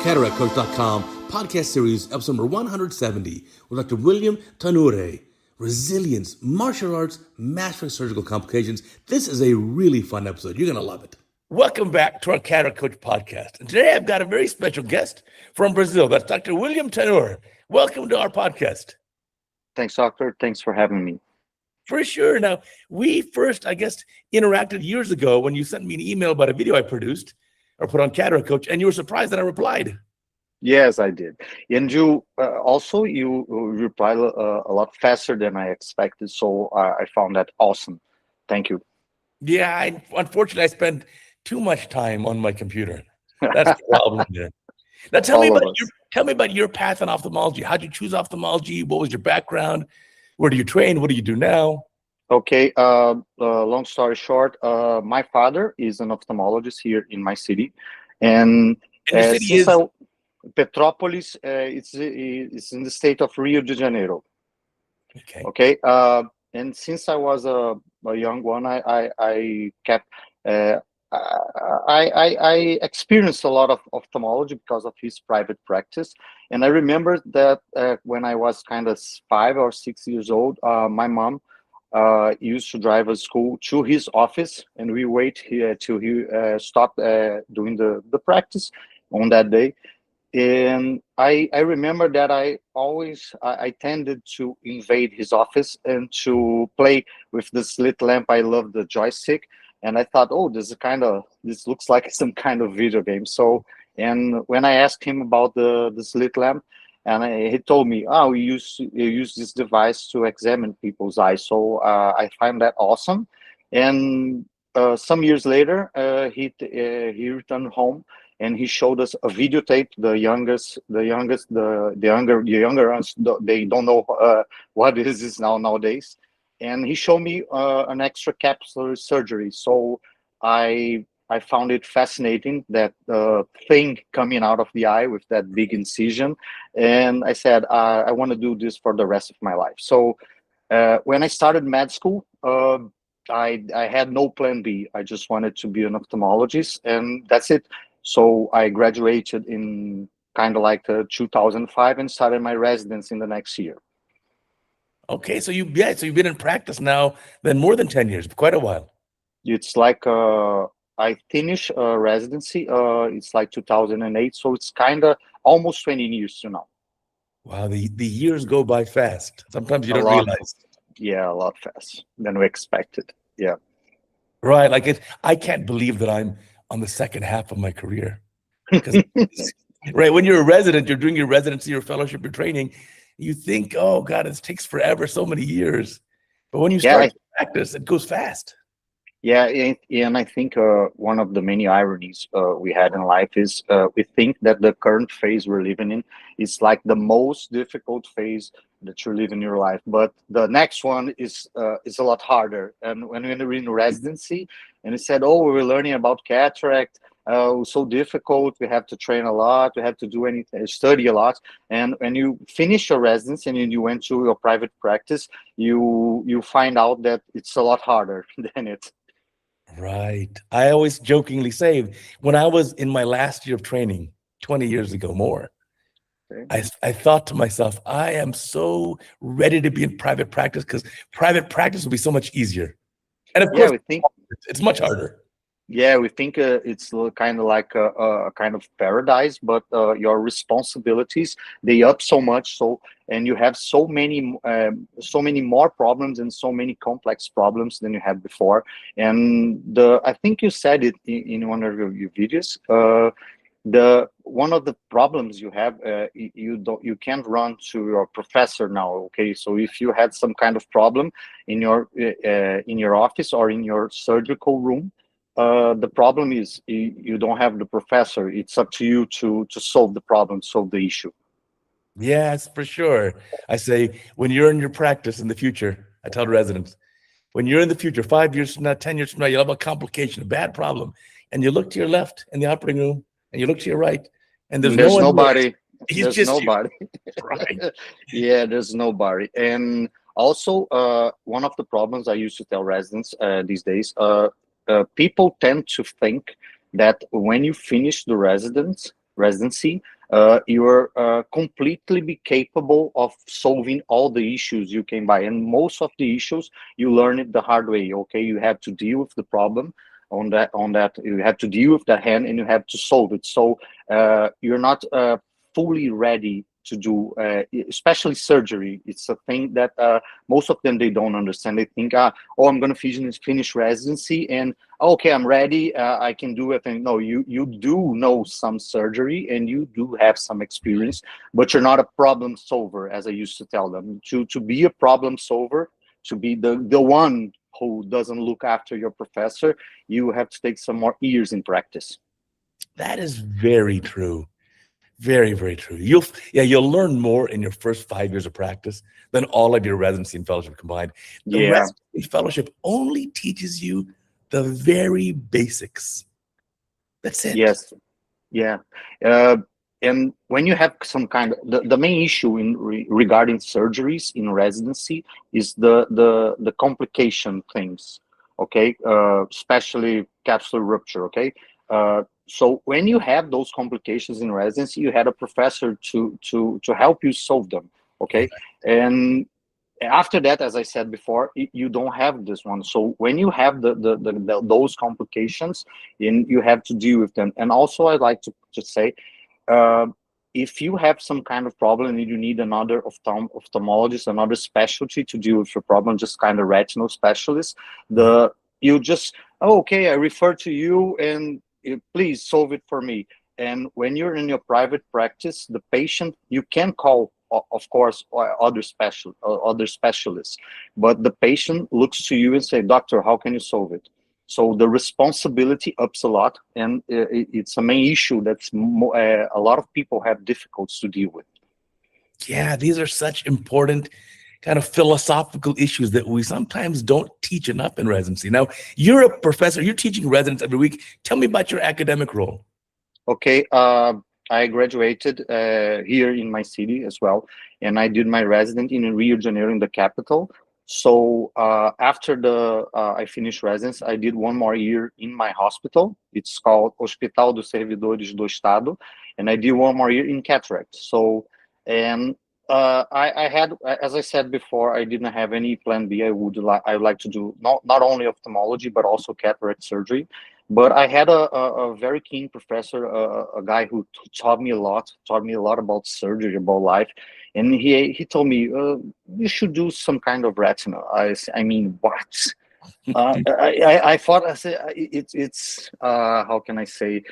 CataractCoach.com podcast series, episode number 170, with Dr. William Tannure. Resilience, martial arts, mastering surgical complications. This is a really fun episode. You're going to love it. Welcome back to our Cataract Coach podcast. And today I've got a very special guest from Brazil. That's Dr. William Tannure. Welcome to our podcast. Thanks, Doctor. Thanks for having me. For sure. Now, we first, interacted years ago when you sent me an email about a video I produced or put on Cataract Coach, and you were surprised that I replied. Yes, I did. And you replied a lot faster than I expected, so I found that awesome. Thank you. Yeah, unfortunately, I spend too much time on my computer. That's the problem there. Now, tell me about your path in ophthalmology. How did you choose ophthalmology? What was your background? Where do you train? What do you do now? Okay, long story short, my father is an ophthalmologist here in my city. And the city is? Petrópolis, it's in the state of Rio de Janeiro. Okay. And since I was a young one, I experienced a lot of ophthalmology because of his private practice. And I remember that when I was kind of 5 or 6 years old, my mom used to drive us school to his office, and we wait here till he stopped doing the practice on that day. And I remember that I tended to invade his office and to play with the slit lamp. I love the joystick, and I thought, oh, this looks like some kind of video game. So, and when I asked him about the slit lamp, and he told me, oh, we use this device to examine people's eyes. So I find that awesome. And some years later, he returned home, and he showed us a videotape. The younger ones, they don't know what is this nowadays. And he showed me an extra capsular surgery. So I found it fascinating, that thing coming out of the eye with that big incision. And I said, I want to do this for the rest of my life. So when I started med school, I had no plan B. I just wanted to be an ophthalmologist, and that's it. So I graduated in kind of like 2005 and started my residence in the next year. Okay, so you've been in practice now then more than 10 years, quite a while. It's like I finished residency. It's like 2008, so it's kind of almost 20 years to now. Wow, the years go by fast. Sometimes you don't realize. Yeah, a lot fast than we expected. Yeah. Right, I can't believe that I'm on the second half of my career. Right, when you're a resident, you're doing your residency, your fellowship, your training, you think, oh God, it takes forever, so many years. But when you start to practice, it goes fast. Yeah, and I think one of the many ironies we had in life is we think that the current phase we're living in is like the most difficult phase that you live in your life. But the next one is a lot harder. And when we were in residency, and it said, oh, we were learning about cataract. It was so difficult. We have to train a lot. We have to do anything, study a lot. And when you finish your residency and you went to your private practice, you find out that it's a lot harder than it. Right. I always jokingly say, when I was in my last year of training, 20 years ago more, I thought to myself, I am so ready to be in private practice because private practice will be so much easier. And of course, we think it's much harder. Yeah, we think it's kind of like a kind of paradise, but your responsibilities, they up so much. So, and you have so many more problems and so many complex problems than you had before. And I think you said it in one of your videos. One of the problems you have, you can't run to your professor now. Okay, so if you had some kind of problem in your office or in your surgical room, the problem is you don't have the professor. It's up to you to solve the problem, solve the issue. Yes, for sure. I say, when you're in your practice in the future, I tell the residents, when you're in the future, 5 years from now, 10 years from now, you'll have a complication, a bad problem, and you look to your left in the operating room, and you look to your right, and there's nobody. There's just nobody. Right. Yeah, there's nobody. And also, one of the problems I used to tell residents these days, people tend to think that when you finish the residence, residency, you're completely be capable of solving all the issues you came by. And most of the issues you learn it the hard way. Okay, you have to deal with the problem on that you have to deal with that hand and you have to solve it. So you're not fully ready to do, especially surgery. It's a thing that most of them, they don't understand. They think, oh, I'm going to finish residency and okay, I'm ready, I can do it. And no, you do know some surgery and you do have some experience, but you're not a problem solver, as I used to tell them. To be a problem solver, to be the one who doesn't look after your professor, you have to take some more years in practice. That is very true. Very, very true. You'll learn more in your first 5 years of practice than all of your residency and fellowship combined. The Yeah. residency fellowship only teaches you the very basics. That's it. Yes. Yeah. And when you have some kind of the main issue in regarding surgeries in residency is the complication things. Okay, especially capsular rupture. Okay, so when you have those complications in residency, you had a professor to help you solve them. Okay, and after that, as I said before, you don't have this one. So when you have those complications, and you have to deal with them. And also, I'd like to say, uh, if you have some kind of problem and you need another ophthalmologist, another specialty to deal with your problem, just kind of retinal specialist, you just, oh, okay, I refer to you and please solve it for me. And when you're in your private practice, the patient, you can call, of course, other specialists, but the patient looks to you and say, doctor, how can you solve it? So the responsibility ups a lot, and it's a main issue that's a lot of people have difficulties to deal with. Yeah, these are such important kind of philosophical issues that we sometimes don't teach enough in residency. Now, you're a professor, you're teaching residents every week. Tell me about your academic role. Okay, I graduated here in my city as well, and I did my resident in Rio de Janeiro, in the capital. So after I finished residence, I did one more year in my hospital. It's called Hospital dos Servidores do Estado, and I did one more year in cataract. So, and I had, as I said before, I didn't have any plan B. I would like to do not only ophthalmology but also cataract surgery. But I had a very keen professor, a guy who taught me a lot about surgery, about life. And he told me, you should do some kind of retina. I mean, what? I thought, I said, it's how can I say,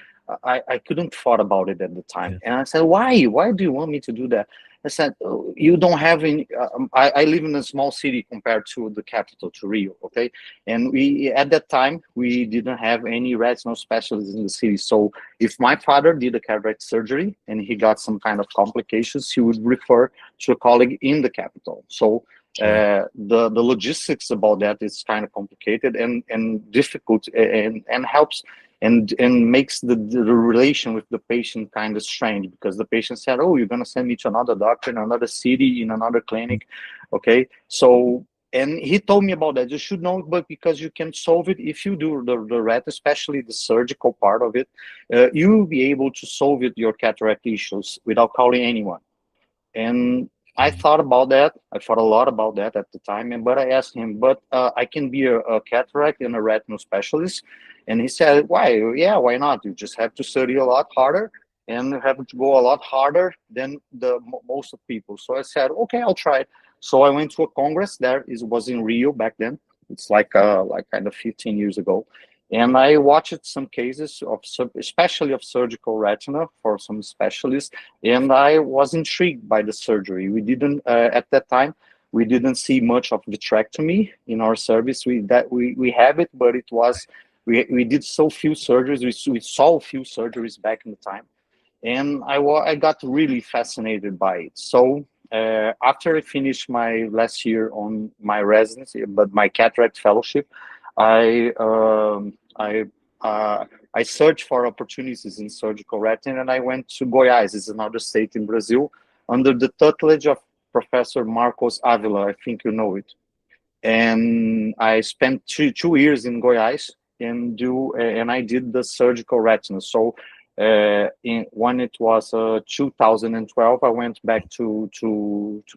I couldn't thought about it at the time. Yes. And I said, why do you want me to do that? I said, oh, you don't have any, I live in a small city compared to the capital, to Rio, okay? And at that time, we didn't have any retinal specialists in the city. So if my father did a cataract surgery and he got some kind of complications, he would refer to a colleague in the capital. So the logistics about that is kind of complicated and difficult, and helps and makes the relation with the patient kind of strange, because the patient said, oh, you're going to send me to another doctor in another city, in another clinic. Okay, so, and he told me about that. You should know, but because you can solve it if you do the retina, especially the surgical part of it, you will be able to solve it, your cataract issues, without calling anyone. And I thought about that. I thought a lot about that at the time. But I asked him, but I can be a cataract and a retinal specialist. And he said, why? Yeah, why not? You just have to study a lot harder and have to go a lot harder than most of people. So I said, okay, I'll try it. So I went to a congress there. It was in Rio back then. It's like kind of 15 years ago. And I watched some cases of, especially of surgical retina for some specialists, and I was intrigued by the surgery. We didn't, at that time, we didn't see much of vitrectomy in our service. We have it, but it was, we did so few surgeries. We saw few surgeries back in the time, and I got really fascinated by it. So after I finished my last year on my residency, but my cataract fellowship, I searched for opportunities in surgical retina, and I went to Goiás. It's another state in Brazil, under the tutelage of Professor Marcos Avila. I think you know it. And I spent two years in Goiás and I did the surgical retina. So When it was 2012, I went back to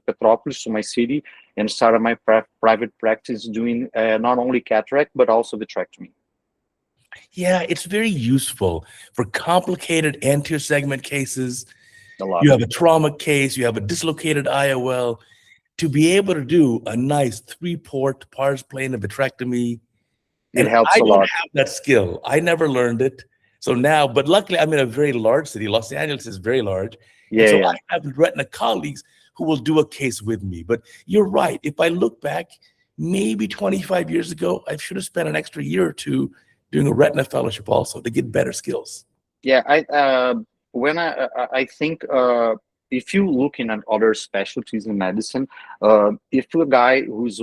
Petrópolis, to my city, and started my private practice doing not only cataract but also vitrectomy. Yeah, it's very useful for complicated anterior segment cases. A lot. You have a trauma case, you have a dislocated IOL, to be able to do a nice 3-port pars plana vitrectomy. It And helps I a don't lot. have that skill. I never learned it. So now, but luckily I'm in a very large city. Los Angeles is very large. And so Yeah. I have retina colleagues who will do a case with me. But you're right. If I look back, maybe 25 years ago, I should have spent an extra year or two doing a retina fellowship also to get better skills. Yeah, I think if you looking at other specialties in medicine, if a guy who's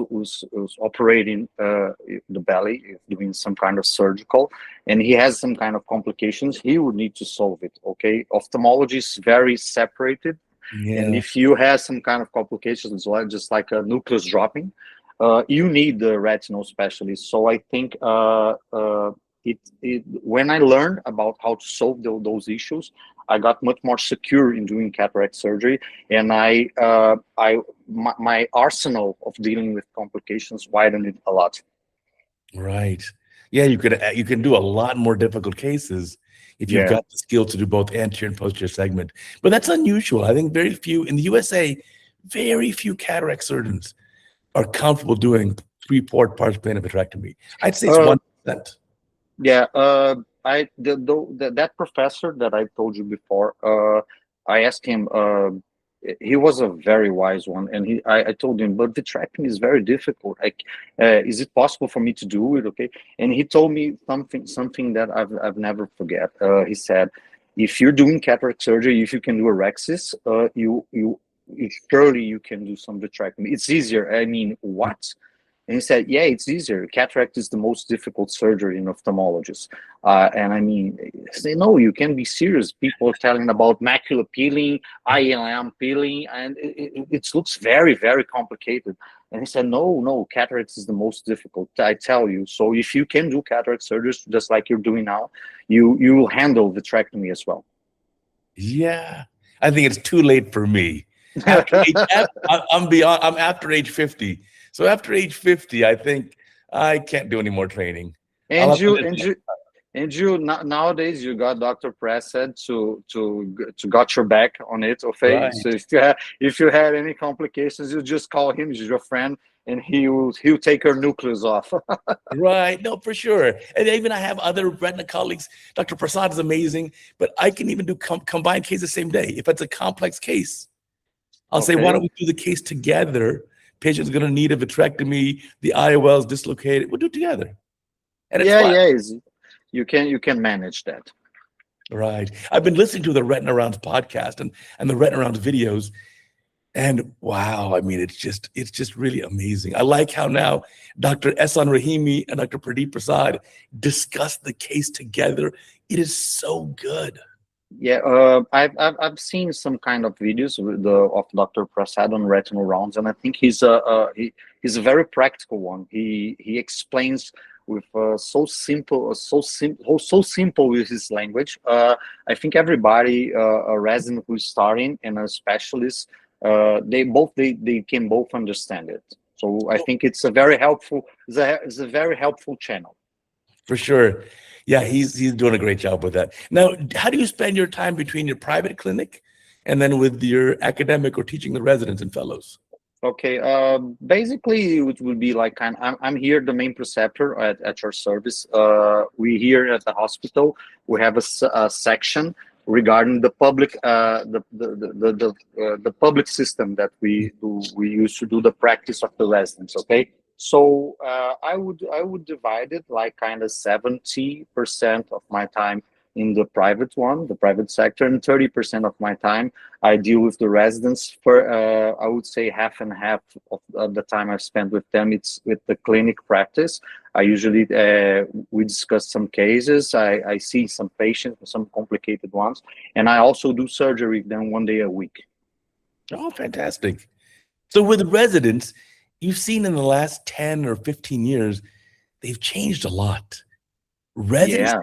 operating the belly, doing some kind of surgical, and he has some kind of complications, he would need to solve it. Okay, ophthalmology is very separated, and Yeah. if you have some kind of complications, just like a nucleus dropping, you need the retinal specialist. So I think when I learned about how to solve those issues, I got much more secure in doing cataract surgery, and my arsenal of dealing with complications widened a lot. Right. Yeah, you can do a lot more difficult cases if you've Yeah. got the skill to do both anterior and posterior segment. But that's unusual. I think very few in the USA, very few cataract surgeons are comfortable doing 3-port pars plana vitrectomy. I'd say it's 1%. Yeah, that professor that I told you before, I asked him. He was a very wise one, and I told him, but vitrectomy is very difficult. Like, is it possible for me to do it? Okay, and he told me something that I've never forget. He said, if you're doing cataract surgery, if you can do a rhexis, surely you can do some vitrectomy. It's easier. I mean, what? And he said, yeah, it's easier. Cataract is the most difficult surgery in ophthalmologists. And I mean, say, no, you can be serious. People are telling about macula peeling, ILM peeling, and it looks very, very complicated. And he said, no, cataract is the most difficult, I tell you. So if you can do cataract surgery, just like you're doing now, you will handle vitrectomy as well. Yeah, I think it's too late for me. I'm after age 50. So after age 50, I think I can't do any more training. Nowadays you got Dr. Prasad to got your back on it, okay? Right. So if you had any complications, you just call him. He's your friend, and he'll take your nucleus off. Right. No, for sure. And even I have other retina colleagues. Dr. Prasad is amazing, but I can even do combined cases the same day. If it's a complex case, I'll say, why don't we do the case together? Patient's going to need a vitrectomy. The IOL is dislocated. We'll do it together. And it's you can manage that. Right. I've been listening to the Retina Rounds podcast and the Retina Rounds videos, and wow, I mean, it's just really amazing. I like how now Dr. Ehsan Rahimi and Dr. Pradeep Prasad discuss the case together. It is so good. Yeah, I've seen some kind of videos of Dr. Prasad on retinal rounds, and I think he's a very practical one. He explains with so simple with his language. I think everybody, a resident who's starting and a specialist, they can both understand it. So I think it's a very helpful. It's a very helpful channel. For sure. Yeah, he's doing a great job with that. Now, how do you spend your time between your private clinic and then with your academic or teaching the residents and fellows? Okay, basically it would be like I'm here, the main preceptor at your service. We here at the hospital, we have a section regarding the public the public system that we use to do the practice of the residents. Okay. So I would divide it like kind of 70% of my time in the private sector, and 30% of my time I deal with the residents. For I would say half and half of the time I've spent with them, it's with the clinic practice. I usually we discuss some cases. I see some patients, some complicated ones, and I also do surgery with them 1 day a week. Oh, fantastic! So with residents, you've seen in the last 10 or 15 years, they've changed a lot. Residents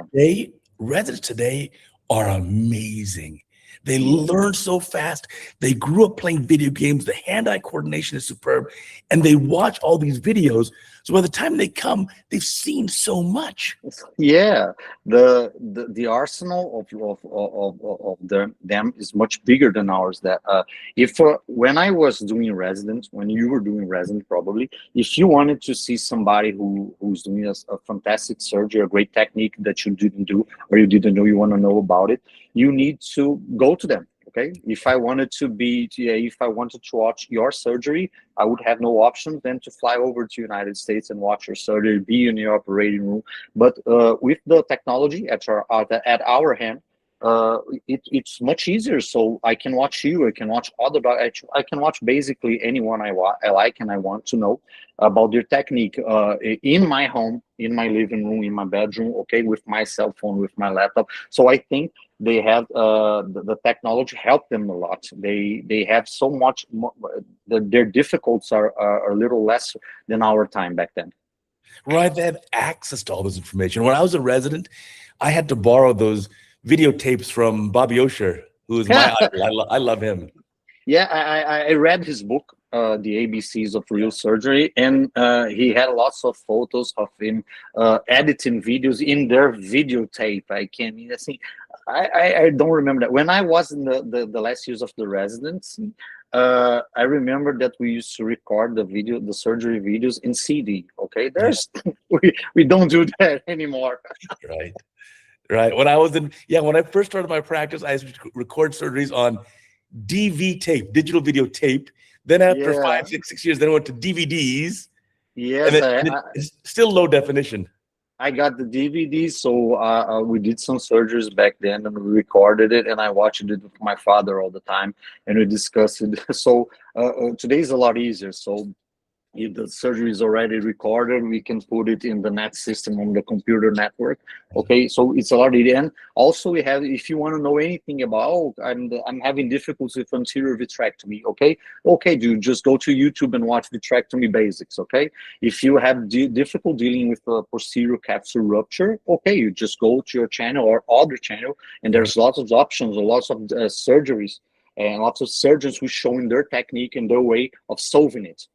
today are amazing. They learn so fast. They grew up playing video games. The hand-eye coordination is superb. And they watch all these videos. So by the time they come, they've seen so much. Yeah, the arsenal of them is much bigger than ours. That if when I was doing residence, when you were doing resident, probably if you wanted to see somebody who's doing a fantastic surgery, a great technique that you didn't do or you didn't know, you want to know about it, you need to go to them. Okay, if I wanted to be, if I wanted to watch your surgery, I would have no option than to fly over to United States and watch your surgery, be in your operating room. But with the technology at our hand, it's much easier. So I can watch you, I can watch other, I can watch basically anyone I like and I want to know about their technique in my home, in my living room, in my bedroom, okay, with my cell phone, with my laptop. So I think they have the technology helped them a lot. They have so much more, their difficulties are a little less than our time back then. Right, they have access to all this information. When I was a resident, I had to borrow those videotapes from Bobby Osher, who is my idol. I love him. Yeah, I read his book, The ABCs of Real Surgery, and he had lots of photos of him editing videos in their videotape. I don't remember that. When I was in the last years of the residency, I remember that we used to record the surgery videos in CD. Okay, we don't do that anymore. Right. Right. When I first started my practice, I used to record surgeries on DV tape, digital video tape. Then after 5, 6 years, then I went to DVDs. Yes, and it's still low definition. I got the DVD, so we did some surgeries back then, and we recorded it, and I watched it with my father all the time, and we discussed it. So today is a lot easier. So if the surgery is already recorded, we can put it in the net system on the computer network. Okay, so it's a lot easier. And also we have, if you want to know anything about, oh, I'm having difficulty with anterior vitrectomy. Okay, dude, just go to YouTube and watch vitrectomy basics. Okay, if you have difficult dealing with posterior capsule rupture, okay, you just go to your channel or other channel, and there's lots of options, lots of surgeries, and lots of surgeons who showing their technique and their way of solving it.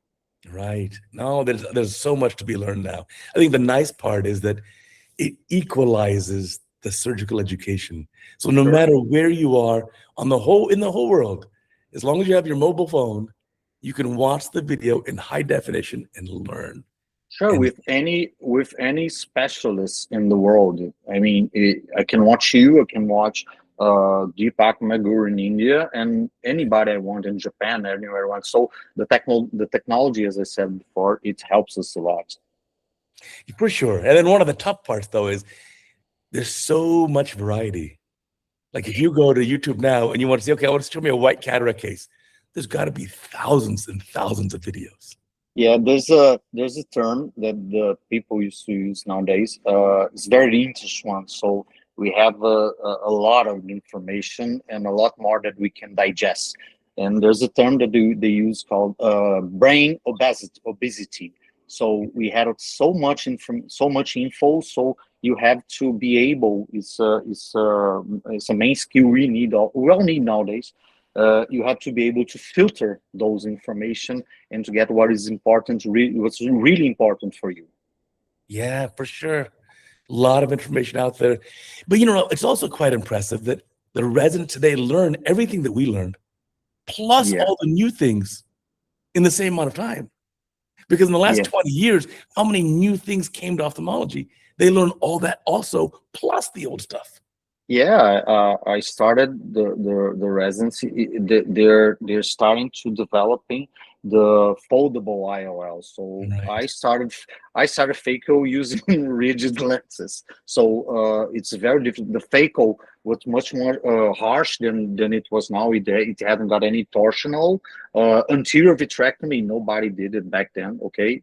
Right. No, there's so much to be learned now. I think the nice part is that it equalizes the surgical education. So no matter where you are in the whole world, as long as you have your mobile phone, you can watch the video in high definition and learn. Sure, with any specialist in the world. I mean, I can watch you, I can watch Deepak Magur in India, and anybody I want in Japan, anywhere I want. So the technology, as I said before, it helps us a lot. For sure. And then one of the tough parts, though, is there's so much variety. Like if you go to YouTube now and you want to say, okay, I want to show me a white cataract case, there's got to be thousands and thousands of videos. Yeah, there's a term that the people used to use nowadays. It's very interesting one. So we have a lot of information and a lot more that we can digest. And there's a term that they use called brain obesity. So we had so much info. So you have to be able. It's a main skill we all need nowadays. You have to be able to filter those information and to get what is important, what's really important for you. Yeah, for sure. A lot of information out there. But it's also quite impressive that the residents today learn everything that we learned, plus all the new things in the same amount of time. Because in the last 20 years, how many new things came to ophthalmology? They learned all that also, plus the old stuff. Yeah, I started the residency. They're starting to developing the foldable IOL. So I started phaco using rigid lenses. So it's very different. The phaco was much more harsh than it was now. It hadn't got any torsional. Anterior vitrectomy, nobody did it back then. Okay,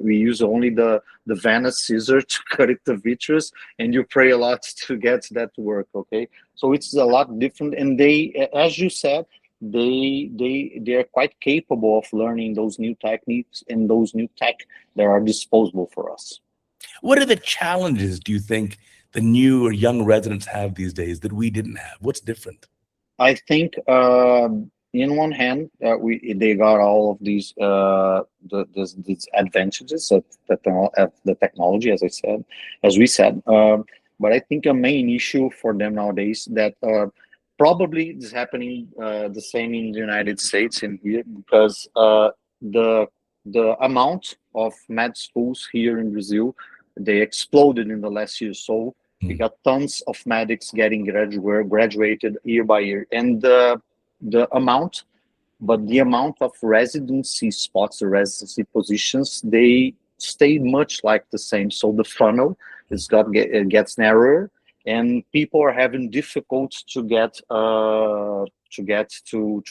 we use only the venous scissor to cut it the vitreous, and you pray a lot to get that to work. Okay, so it's a lot different, and they, as you said, they're quite capable of learning those new techniques and those new tech that are disposable for us. What are the challenges, do you think, the new or young residents have these days that we didn't have? What's different? I think in one hand, they got all of these these advantages of the technology, as I said, as we said. But I think a main issue for them nowadays that probably is happening the same in the United States and here, because the the amount of med schools here in Brazil, they exploded in the last year. So we got tons of medics getting graduated year by year, and the amount, but the amount of residency spots, the residency positions, they stay much like the same. So the funnel it gets narrower, and people are having difficult to get to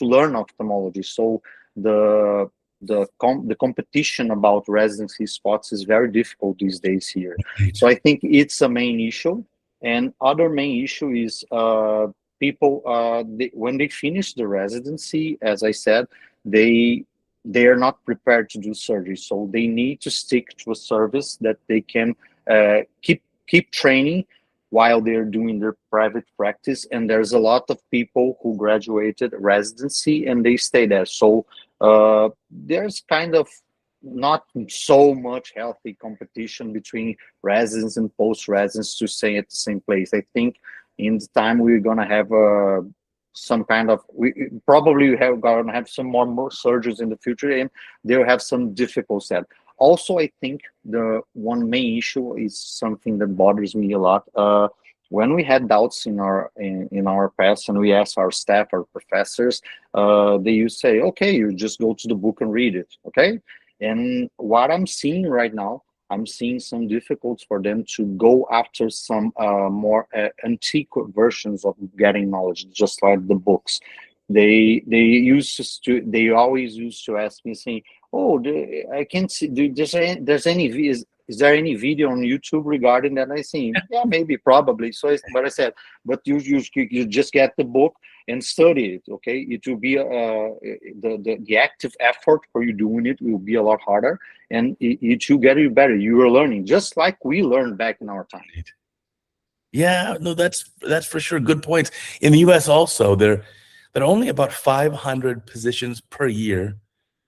learn ophthalmology. So the competition about residency spots is very difficult these days here. So I think it's a main issue. And other main issue is people when they finish the residency, as I said, they are not prepared to do surgery. So they need to stick to a service that they can keep training while they're doing their private practice. And there's a lot of people who graduated residency and they stay there. So there's kind of not so much healthy competition between residents and post-residents to stay at the same place. I think in the time we're gonna have some kind of, we probably have gonna have some more surgeries in the future, and they'll have some difficult set. Also, I think the one main issue is something that bothers me a lot. When we had doubts in our past, and we asked our staff, our professors, they used to say, "Okay, you just go to the book and read it." Okay, and what I'm seeing right now, I'm seeing some difficulties for them to go after some more antique versions of getting knowledge, just like the books. They always used to ask me, saying, "Oh, I can't see. Is there any video on YouTube regarding that?" I say, "Yeah, maybe, probably." But I said, "But you just get the book and study it. Okay, it will be the active effort for you doing it will be a lot harder, and it will get you better. You are learning just like we learned back in our time." Yeah, no, that's for sure. Good points. In the U.S. also, there are only about 500 positions per year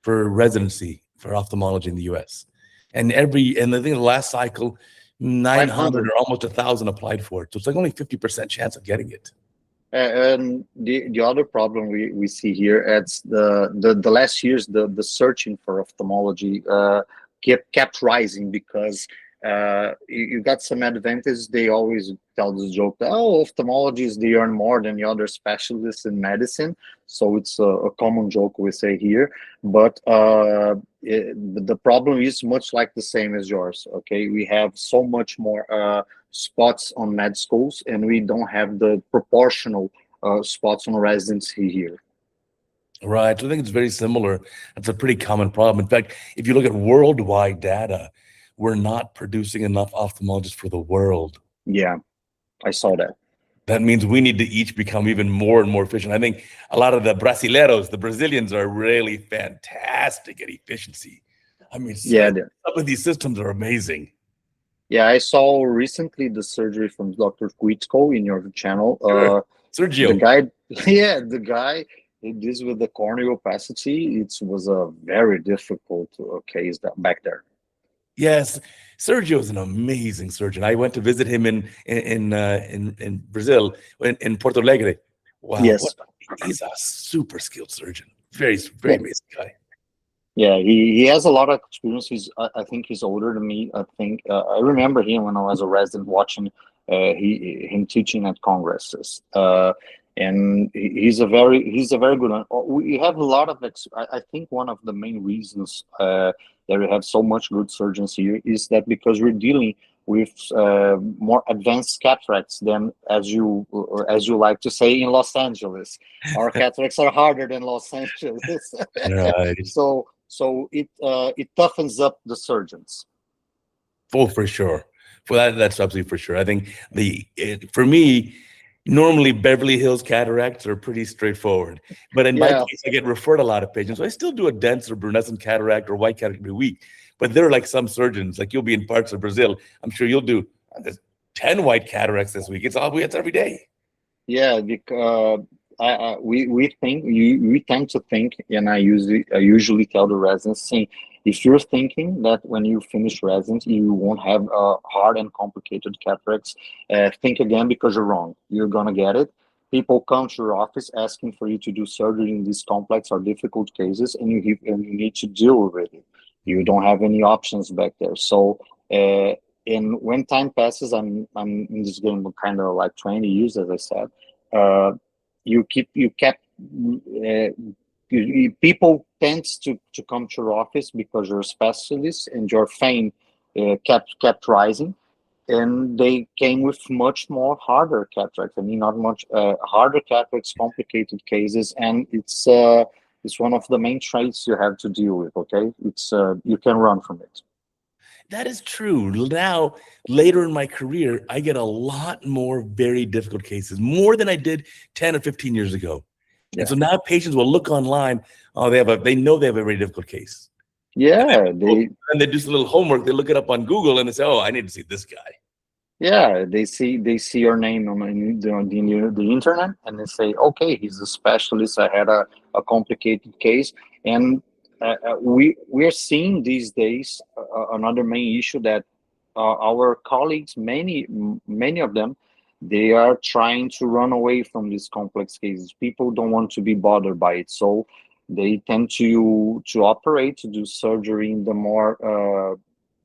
for residency for ophthalmology in the U.S. And I think the last cycle, 900 or almost 1,000 applied for it. So it's like only 50% chance of getting it. And the other problem we see here, it's the last years, the searching for ophthalmology kept rising, because you got some advantages. They always tell this joke that, oh, ophthalmologists, they earn more than the other specialists in medicine. So it's a common joke we say here. But the problem is much like the same as yours. Okay, we have so much more spots on med schools, and we don't have the proportional spots on residency here. Right. So I think it's very similar. It's a pretty common problem. In fact, if you look at worldwide data, we're not producing enough ophthalmologists for the world. Yeah, I saw that. That means we need to each become even more and more efficient. I think a lot of the Brasileiros, the Brazilians, are really fantastic at efficiency. I mean, some of these systems are amazing. Yeah, I saw recently the surgery from Dr. Quitko in your channel. Sergio. The guy this with the corneal opacity, it was a very difficult case back there. Yes, Sergio is an amazing surgeon. I went to visit him in Brazil, in Porto Alegre. Wow, yes. He's a super skilled surgeon. Very, very amazing guy. Yeah, he has a lot of experience. I think he's older than me. I think I remember him when I was a resident watching him teaching at congresses. And he's a very good one. We have a lot of I think one of the main reasons that we have so much good surgeons here is that because we're dealing with more advanced cataracts than, as you like to say, in Los Angeles. Our cataracts are harder than Los Angeles. Right. So it toughens up the surgeons. Oh, for sure. That's absolutely for sure. I think for me, normally Beverly Hills cataracts are pretty straightforward, but in my case, I get referred a lot of patients. So I still do a dense or brunescent cataract or white cataract every week. But they're like some surgeons, like you'll be in parts of Brazil. I'm sure you'll do 10 white cataracts this week. It's every day. Yeah, because we tend to think, and I usually tell the residents, saying, if you're thinking that when you finish residency you won't have hard and complicated cataracts, think again, because you're wrong. You're gonna get it. People come to your office asking for you to do surgery in these complex or difficult cases, and you need to deal with it. You don't have any options back there. So. And when time passes, I'm in this game kind of like 20 years, as I said. Uh, you kept people tends to come to your office because you're a specialist and your fame kept rising, and they came with much more harder cataracts. I mean, not much harder cataracts, complicated cases, and it's one of the main traits you have to deal with. Okay, it's you can run from it. That is true. Now, later in my career, I get a lot more very difficult cases, more than I did 10 or 15 years ago. Yeah. And so now patients will look online. Oh, they know they have a very difficult case. Yeah, and they do some little homework. They look it up on Google and they say, "Oh, I need to see this guy." Yeah, they see your name on the internet, and they say, okay, he's a specialist. I had a complicated case, and we're seeing these days another main issue that our colleagues, many of them, they are trying to run away from these complex cases. People don't want to be bothered by it, so they tend to operate, to do surgery in the more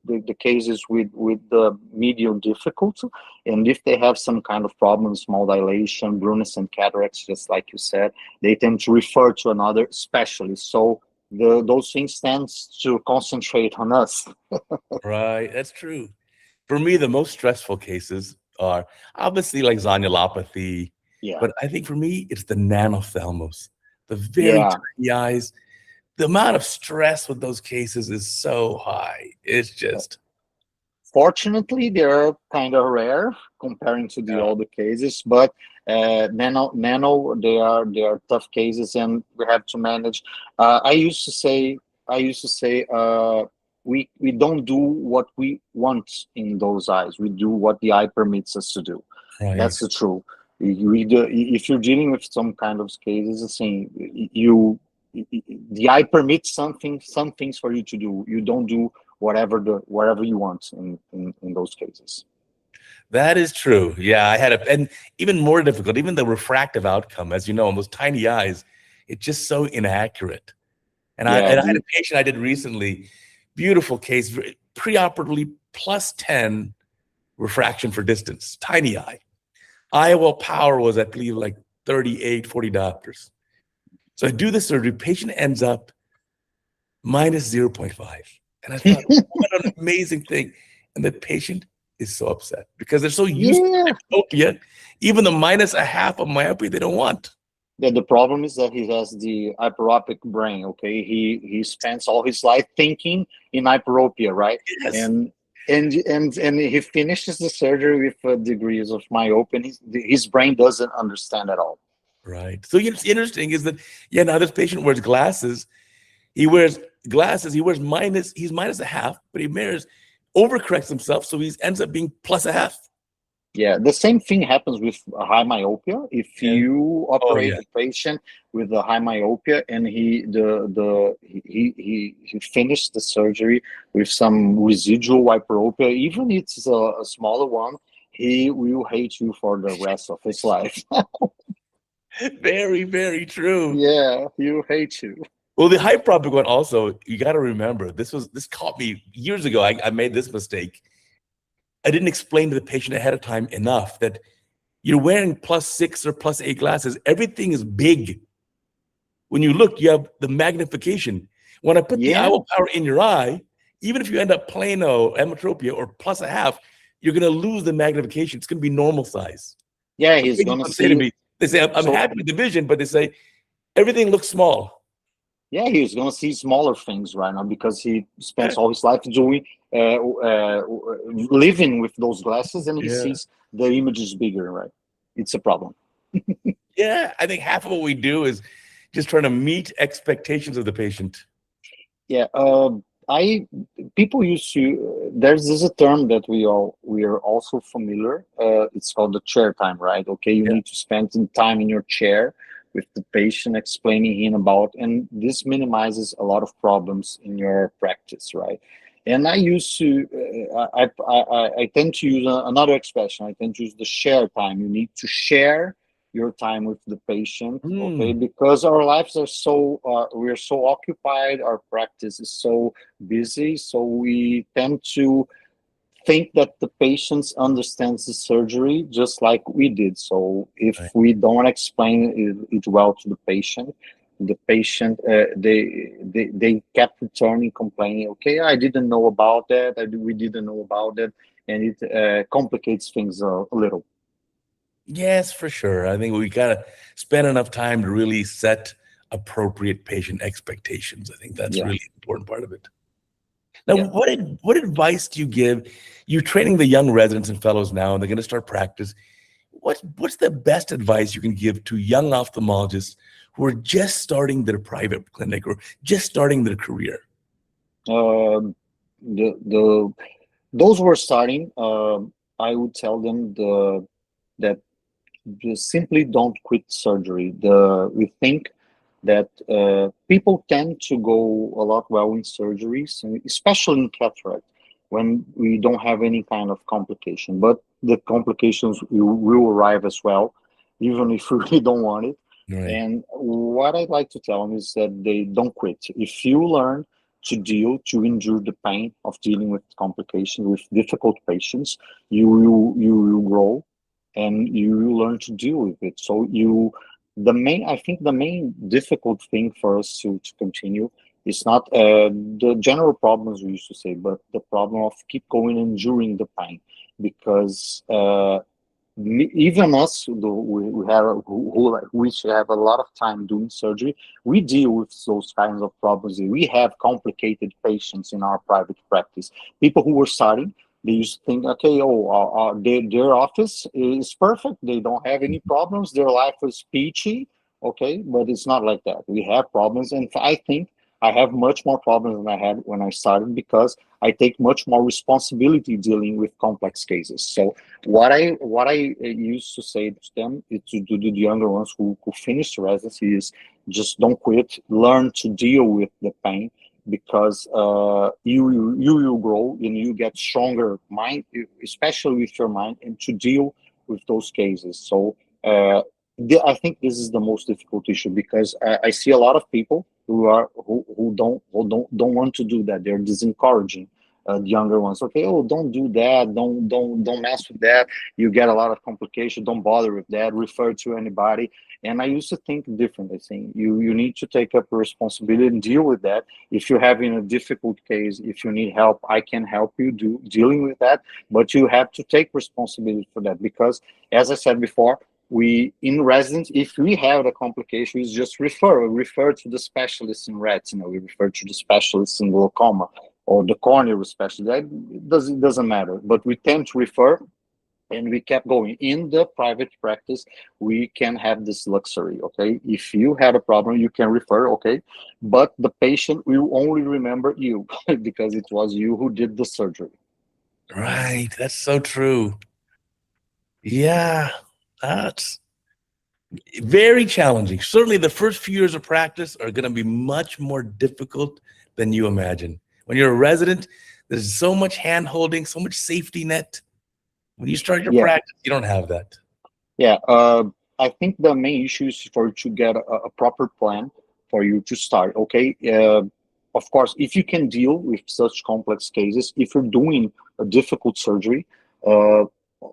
the cases with the medium difficulty, and if they have some kind of problem, small dilation, brunescent cataracts, just like you said, they tend to refer to another specialist. So those things tend to concentrate on us. Right, that's true. For me, the most stressful cases are obviously like zonulopathy, Yeah, but I think for me, it's the nanophthalmos, the very yeah. tiny eyes. The amount of stress with those cases is so high. It's just, Fortunately, they're kind of rare comparing to the older cases, but nano, they are tough cases, and we have to manage. I used to say, we don't do what we want in those eyes. We do what the eye permits us to do. right. That's the truth. If you're dealing with some kind of cases, saying the eye permits some things for you to do. You don't do whatever you want in those cases. That is true. Yeah, and even more difficult, even the refractive outcome, as you know, on those tiny eyes, it's just so inaccurate. And I Yeah, had a patient I did recently, beautiful case, preoperatively +10 refraction for distance, tiny eye. IOL power was, I believe, like 38, $40. So I do the surgery, patient ends up minus 0.5. And I thought, what an amazing thing. And the patient is so upset because they're so used yeah. to myopia. Even the minus a half of myopia, they don't want. The problem is that he has the hyperopic brain. Okay, he spends all his life thinking in hyperopia, right? Yes. And he finishes the surgery with degrees of myopia. And his brain doesn't understand at all. Right. So it's interesting is that, yeah, now this patient wears glasses. He wears glasses. He's minus a half, but he overcorrects himself. So he ends up being plus a half. Yeah, the same thing happens with high myopia. If you operate a patient with a high myopia and he finished the surgery with some residual hyperopia, even if it's a smaller one, he will hate you for the rest of his life. Very, very true. Yeah, he'll hate you. Well, the hyperopic one also, you got to remember, this caught me years ago. I made this mistake. I didn't explain to the patient ahead of time enough that you're wearing +6 or +8 glasses. Everything is big. When you look, you have the magnification. When I put the IOL power in your eye, even if you end up plano, ametropia, or plus a half, you're going to lose the magnification. It's going to be normal size. Yeah, So he's going to say to me, they say, I'm happy with the vision, but they say, everything looks small. Yeah, he's going to see smaller things right now because he spends all his life doing living with those glasses, and he sees the image is bigger, right? It's a problem. Yeah, I think half of what we do is just trying to meet expectations of the patient. Yeah, I people used to there's a term that we are also familiar. It's called the chair time, right? Okay, you Yeah. need to spend some time in your chair with the patient, explaining him about, and this minimizes a lot of problems in your practice, right? And I used to, I tend to use another expression. I tend to use the share time. You need to share your time with the patient, okay? Mm, Because our lives are so, we're so occupied. Our practice is so busy, so we tend to think that the patient understands the surgery just like we did. So if right. we don't explain it well to the patient, they kept returning, complaining. Okay, I didn't know about that. We didn't know about that, and it complicates things a little. Yes, for sure. I think we gotta spend enough time to really set appropriate patient expectations. I think that's Yeah. really an important part of it. Now, Yeah. what advice do you give? You're training the young residents and fellows now, and they're going to start practice. What's the best advice you can give to young ophthalmologists who are just starting their private clinic or just starting their career? Um, the those who are starting, I would tell them that just simply don't quit surgery. We think that people tend to go a lot well in surgeries, and especially in cataract, when we don't have any kind of complication. But the complications will arrive as well, even if we really don't want it. Right. And what I'd like to tell them is that they don't quit. If you learn to endure the pain of dealing with complications with difficult patients, you will grow and you learn to deal with it. So I think the main difficult thing for us to continue is not the general problems we used to say, but the problem of keep going and enduring the pain, because even us we have who like, which have a lot of time doing surgery, we deal with those kinds of problems. We have complicated patients in our private practice, people who were starting. They used to think, okay, their office is perfect, they don't have any problems, their life is peachy. Okay, but it's not like that. We have problems, and I think I have much more problems than I had when I started, because I take much more responsibility dealing with complex cases. So what I used to say to them is to the younger ones who finish the residency is just don't quit, learn to deal with the pain, because you will grow and you get stronger mind, especially with your mind, and to deal with those cases. So I think this is the most difficult issue, because I see a lot of people who don't want to do that. They're disencouraging the younger ones. Okay, oh, don't do that, don't mess with that, you get a lot of complication, don't bother with that, refer to anybody. And I used to think differently, saying you need to take up a responsibility and deal with that. If you're having a difficult case, if you need help, I can help you dealing with that, but you have to take responsibility for that, because as I said before, we in residence, if we have a complication, we just refer to the specialist in retina, we refer to the specialist in glaucoma, or the corneal specialist. It doesn't matter, but we tend to refer, and we kept going. In the private practice, we can have this luxury. Okay, if you had a problem, you can refer. Okay, but the patient will only remember you because it was you who did the surgery. Right. That's so true. Yeah. That's very challenging. Certainly, the first few years of practice are going to be much more difficult than you imagine. When you're a resident, there's so much hand holding, so much safety net. When you start your Yeah. practice, you don't have that. Yeah, I think the main issue is for you to get a proper plan for you to start. Okay, of course, if you can deal with such complex cases, if you're doing a difficult surgery, uh,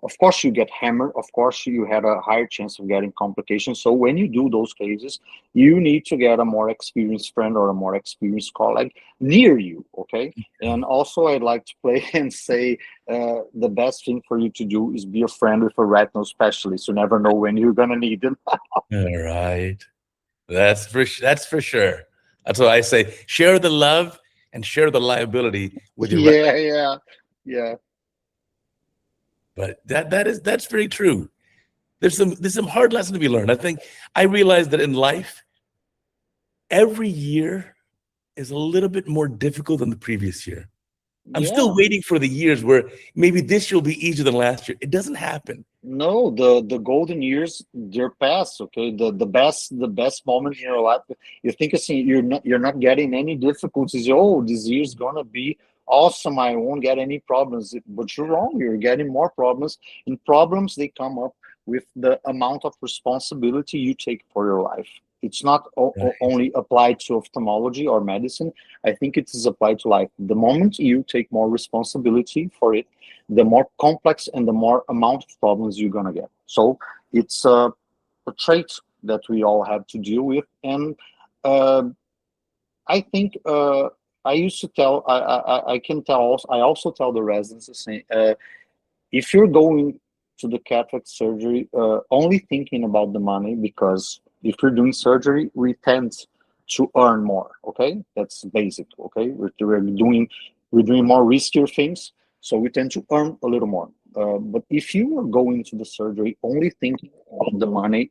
of course you get hammered. Of course, you had a higher chance of getting complications. So when you do those cases, you need to get a more experienced friend or a more experienced colleague near you. Okay, and also I'd like to play and say the best thing for you to do is be a friend with a retinal specialist. You never know when you're gonna need them. All right. That's for sure. That's what I say. Share the love and share the liability with your Yeah, yeah, yeah, but that's very true. There's some hard lesson to be learned. I think I realized that in life, every year is a little bit more difficult than the previous year. I'm Yeah. still waiting for the years where maybe this year will be easier than last year. It doesn't happen. No, the golden years, they're past. Okay, the best moment in your life. You think you're not getting any difficulties. Oh, this year's gonna be awesome. I won't get any problems. But you're wrong. You're getting more problems. And problems, they come up with the amount of responsibility you take for your life. It's not Right. only applied to ophthalmology or medicine. I think it is applied to life. The moment you take more responsibility for it, the more complex and the more amount of problems you're going to get. So it's a trait that we all have to deal with. And uh, I think I used to tell, I can tell, also, I also tell the residents the same. If you're going to the cataract surgery only thinking about the money, because if you're doing surgery, we tend to earn more. Okay, that's basic. Okay, we're doing more riskier things, so we tend to earn a little more. But if you are going to the surgery only thinking about the money,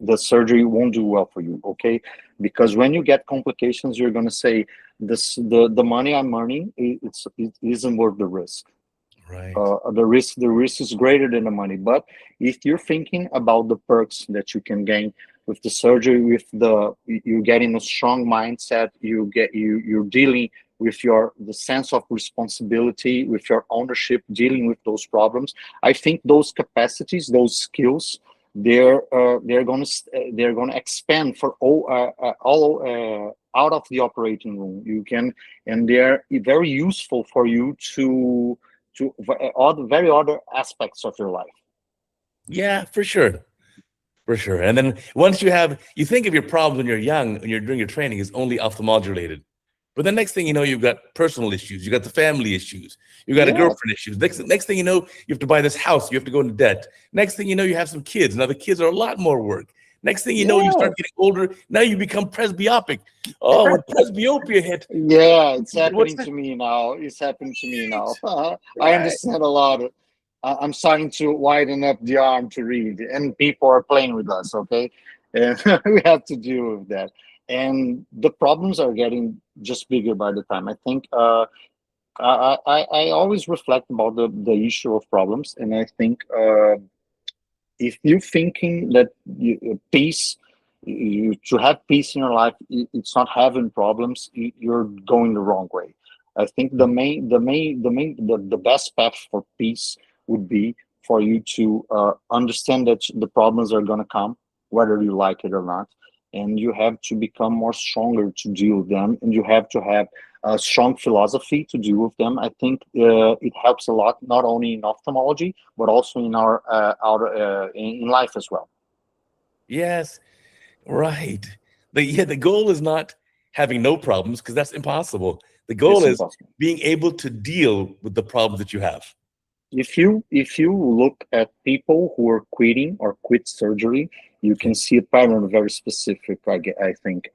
the surgery won't do well for you. Okay, because when you get complications, you're going to say the money I'm earning, it isn't worth the risk. Right. The risk is greater than the money. But if you're thinking about the perks that you can gain with the surgery, with you getting a strong mindset, you're dealing with the sense of responsibility, with your ownership, dealing with those problems. I think those capacities, those skills, they're gonna expand for all out of the operating room. And they're very useful for you to all the very other aspects of your life. Yeah, for sure. For sure. And then once you think of your problems when you're young, when you're doing your training, is only ophthalmology related. But the next thing you know, you've got personal issues, you got the family issues, you got a Yeah, girlfriend issues. Next thing you know, you have to buy this house, you have to go into debt. Next thing you know, you have some kids. Now the kids are a lot more work. Next thing you know, you yeah, start getting older. Now you become presbyopic. Oh, when presbyopia hit, yeah. It's what's happening that? to me now. It's happening to me now. Right. I Right. understand a lot. I'm starting to widen up the arm to read, and people are playing with us. Okay, and we have to deal with that. And the problems are getting just bigger by the time. I think I always reflect about the issue of problems, and I think if you're thinking that peace, to have peace in your life, it's not having problems, you're going the wrong way. I think the best path for peace would be for you to understand that the problems are going to come, whether you like it or not, and you have to become more stronger to deal with them, and you have to have a strong philosophy to deal with them. I think it helps a lot, not only in ophthalmology, but also in in life as well. Yes. Right. The goal is not having no problems because that's impossible. The goal It's is impossible. being able to deal with the problems that you have. If you look at people who are quitting or quit surgery, you Okay. can see a pattern very specific. I think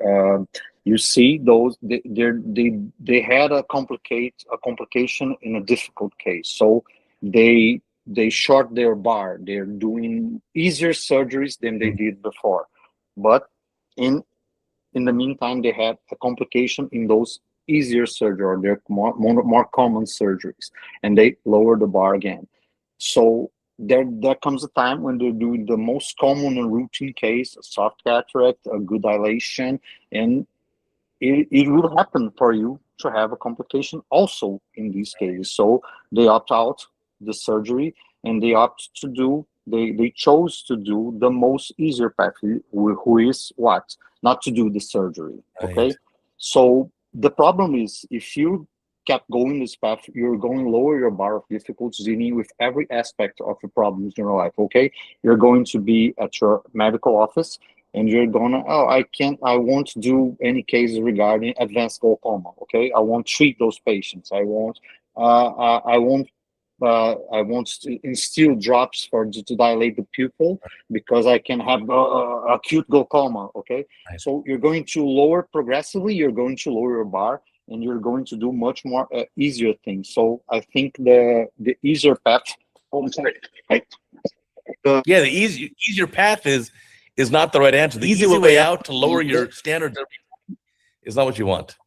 you see those they had a complication in a difficult case, so they short their bar. They're doing easier surgeries than they Mm. did before, but in in the meantime, they had a complication in those easier surgery or their more common surgeries, and they lower the bar again. So there comes a time when they're doing the most common and routine case, a soft cataract, a good dilation, and it will happen for you to have a complication also in these cases. So they opt out the surgery, and they chose to do the most easier path, who is what? Not to do the surgery. Right. Okay. So the problem is, if you kept going this path, you're going lower your bar of difficulty dealing with every aspect of the problems in your life. Okay. You're going to be at your medical office, and you're gonna, oh, I won't do any cases regarding advanced glaucoma. Okay, I won't treat those patients. I won't instill drops to dilate the pupil, because I can have acute glaucoma. Okay, Right. so you're going to lower progressively, you're going to lower your bar, and you're going to do much more easier things. So I think the easier path, oh, I'm sorry, right? Yeah, the easier path is not the right answer. The easy way out to lower your standards is not what you want.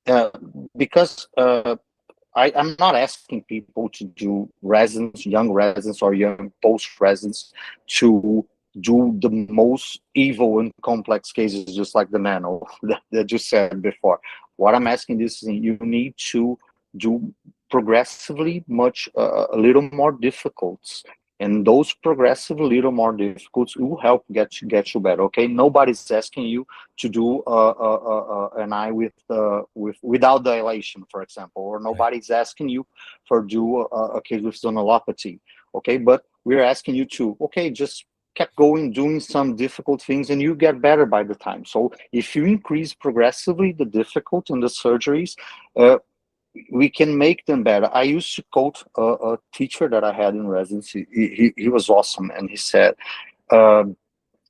uh, because I'm not asking people to do residents, young residents or young post residents, to do the most evil and complex cases, just like the nano that you said before. What I'm asking is you need to do progressively much a little more difficult, and those progressive little more difficult will help get you better. Okay, nobody's asking you to do an eye with without dilation, for example, or Right. nobody's asking you for do a case with zonulopathy. Okay, but we're asking you to, okay, just kept going doing some difficult things and you get better by the time. So if you increase progressively the difficult in the surgeries, uh, we can make them better. I used to quote a teacher that I had in residency. He was awesome, and he said, uh,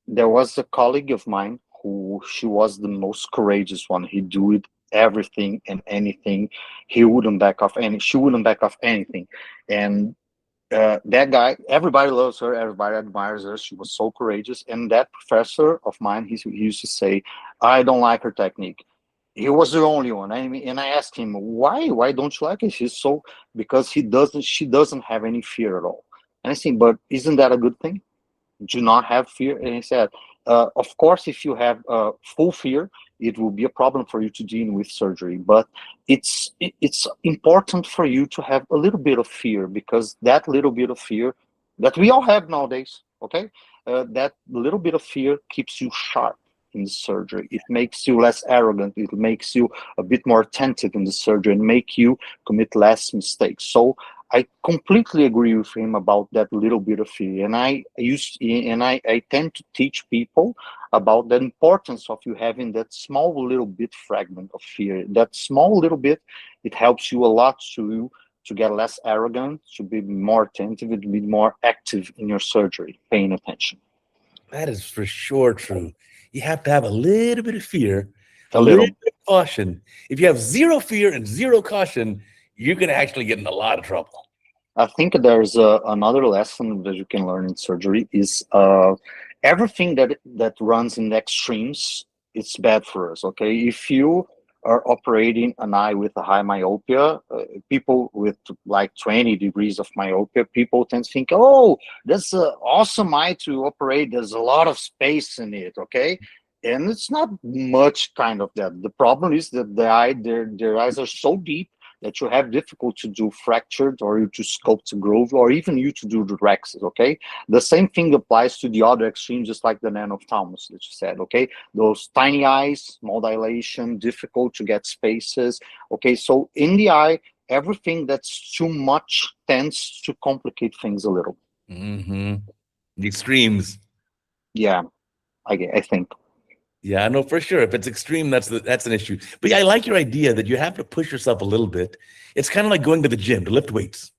there was a colleague of mine who she was the most courageous one. He do it everything and anything. He wouldn't back off any. She wouldn't back off anything, and that guy, everybody loves her, everybody admires her. She was so courageous. And that professor of mine, he used to say, I don't like her technique. He was the only one. I mean, and I asked him, why don't you like it? She's so, because she doesn't have any fear at all. And I said, but isn't that a good thing? Do not have fear. And he said, of course, if you have full fear, it will be a problem for you to deal with surgery. But it's important for you to have a little bit of fear, because that little bit of fear that we all have nowadays, okay, that little bit of fear keeps you sharp in the surgery. It makes you less arrogant. It makes you a bit more attentive in the surgery and make you commit less mistakes. So I completely agree with him about that little bit of fear. And I tend to teach people about the importance of you having that small little bit fragment of fear. That small little bit, it helps you a lot to get less arrogant, to be more attentive, to be more active in your surgery, paying attention. That is for sure true. You have to have a little bit of fear, a A little little. bit of caution. If you have zero fear and zero caution, you're going to actually get in a lot of trouble. I think there's another lesson that you can learn in surgery is everything that runs in the extremes, it's bad for us. Okay, if you are operating an eye with a high myopia, people with like 20 degrees of myopia, people tend to think, oh, that's an awesome eye to operate. There's a lot of space in it. Okay. And it's not much kind of that. The problem is that their eyes are so deep that you have difficult to do fractured, or you to sculpt the groove, or even you to do the rexes. Okay, the same thing applies to the other extreme, just like the nanophthalmos that you said. Okay, those tiny eyes, small dilation, difficult to get spaces. Okay, so in the eye, everything that's too much tends to complicate things a little. Mm-hmm. The extremes. Yeah, I think. Yeah, I know for sure. If it's extreme, that's an issue. But yeah, I like your idea that you have to push yourself a little bit. It's kind of like going to the gym to lift weights.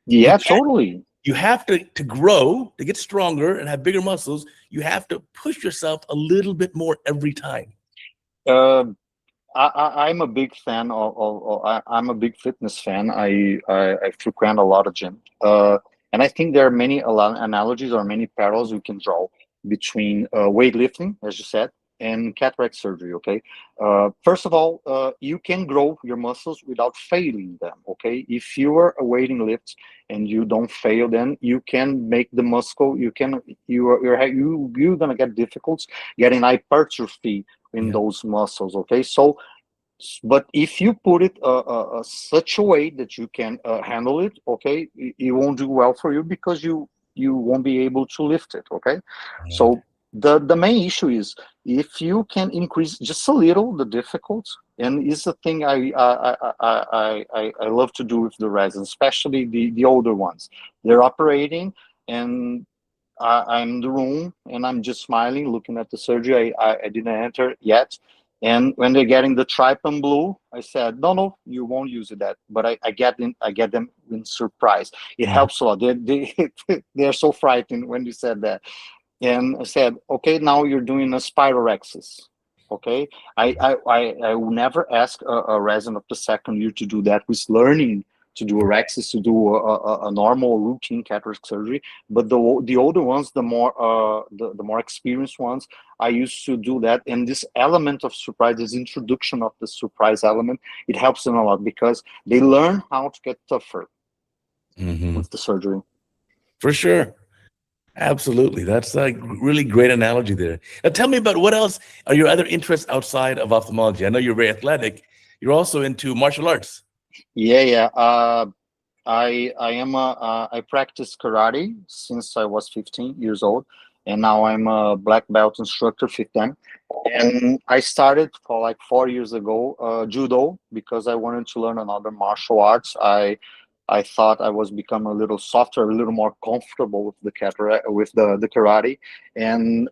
You Yeah, can't, totally. you have to grow, to get stronger and have bigger muscles. You have to push yourself a little bit more every time. Uh, I'm a big fan I'm a big fitness fan. I frequent a lot of gym, and I think there are many analogies or many parallels we can draw between weightlifting, as you said, and cataract surgery. Okay, first of all, you can grow your muscles without failing them. Okay, if you are a weighting lift and you don't fail, then you can make the muscle. You're gonna get difficulties getting hypertrophy in Yeah. those muscles. Okay, so but if you put it such a way that you can handle it, okay, it won't do well for you, because you won't be able to lift it. Okay, Right. so the main issue is, if you can increase just a little the difficult, and is the thing I love to do with the residents, especially the older ones. They're operating, and I'm in the room and I'm just smiling, looking at the surgery. I didn't enter yet. And when they're getting the trypan blue, I said, no, you won't use that. But I get them in surprise. It Mhm. helps a lot. They're so frightened when you said that. And I said, okay, now you're doing a spirorexis. Okay. I will never ask a resident of the second year to do that, who's learning to do orexis, to do a normal routine cataract surgery. But the older ones, the more experienced ones, I used to do that. And this element of surprise, this introduction of the surprise element, it helps them a lot because they learn how to get tougher with the surgery. For sure. Absolutely. That's a really great analogy there. Now tell me about what else are your other interests outside of ophthalmology? I know you're very athletic. You're also into martial arts. Yeah. I practice karate since I was 15 years old, and now I'm a black belt instructor with them. And I started for like 4 years ago judo because I wanted to learn another martial arts. I thought I was becoming a little softer, a little more comfortable with the karate, and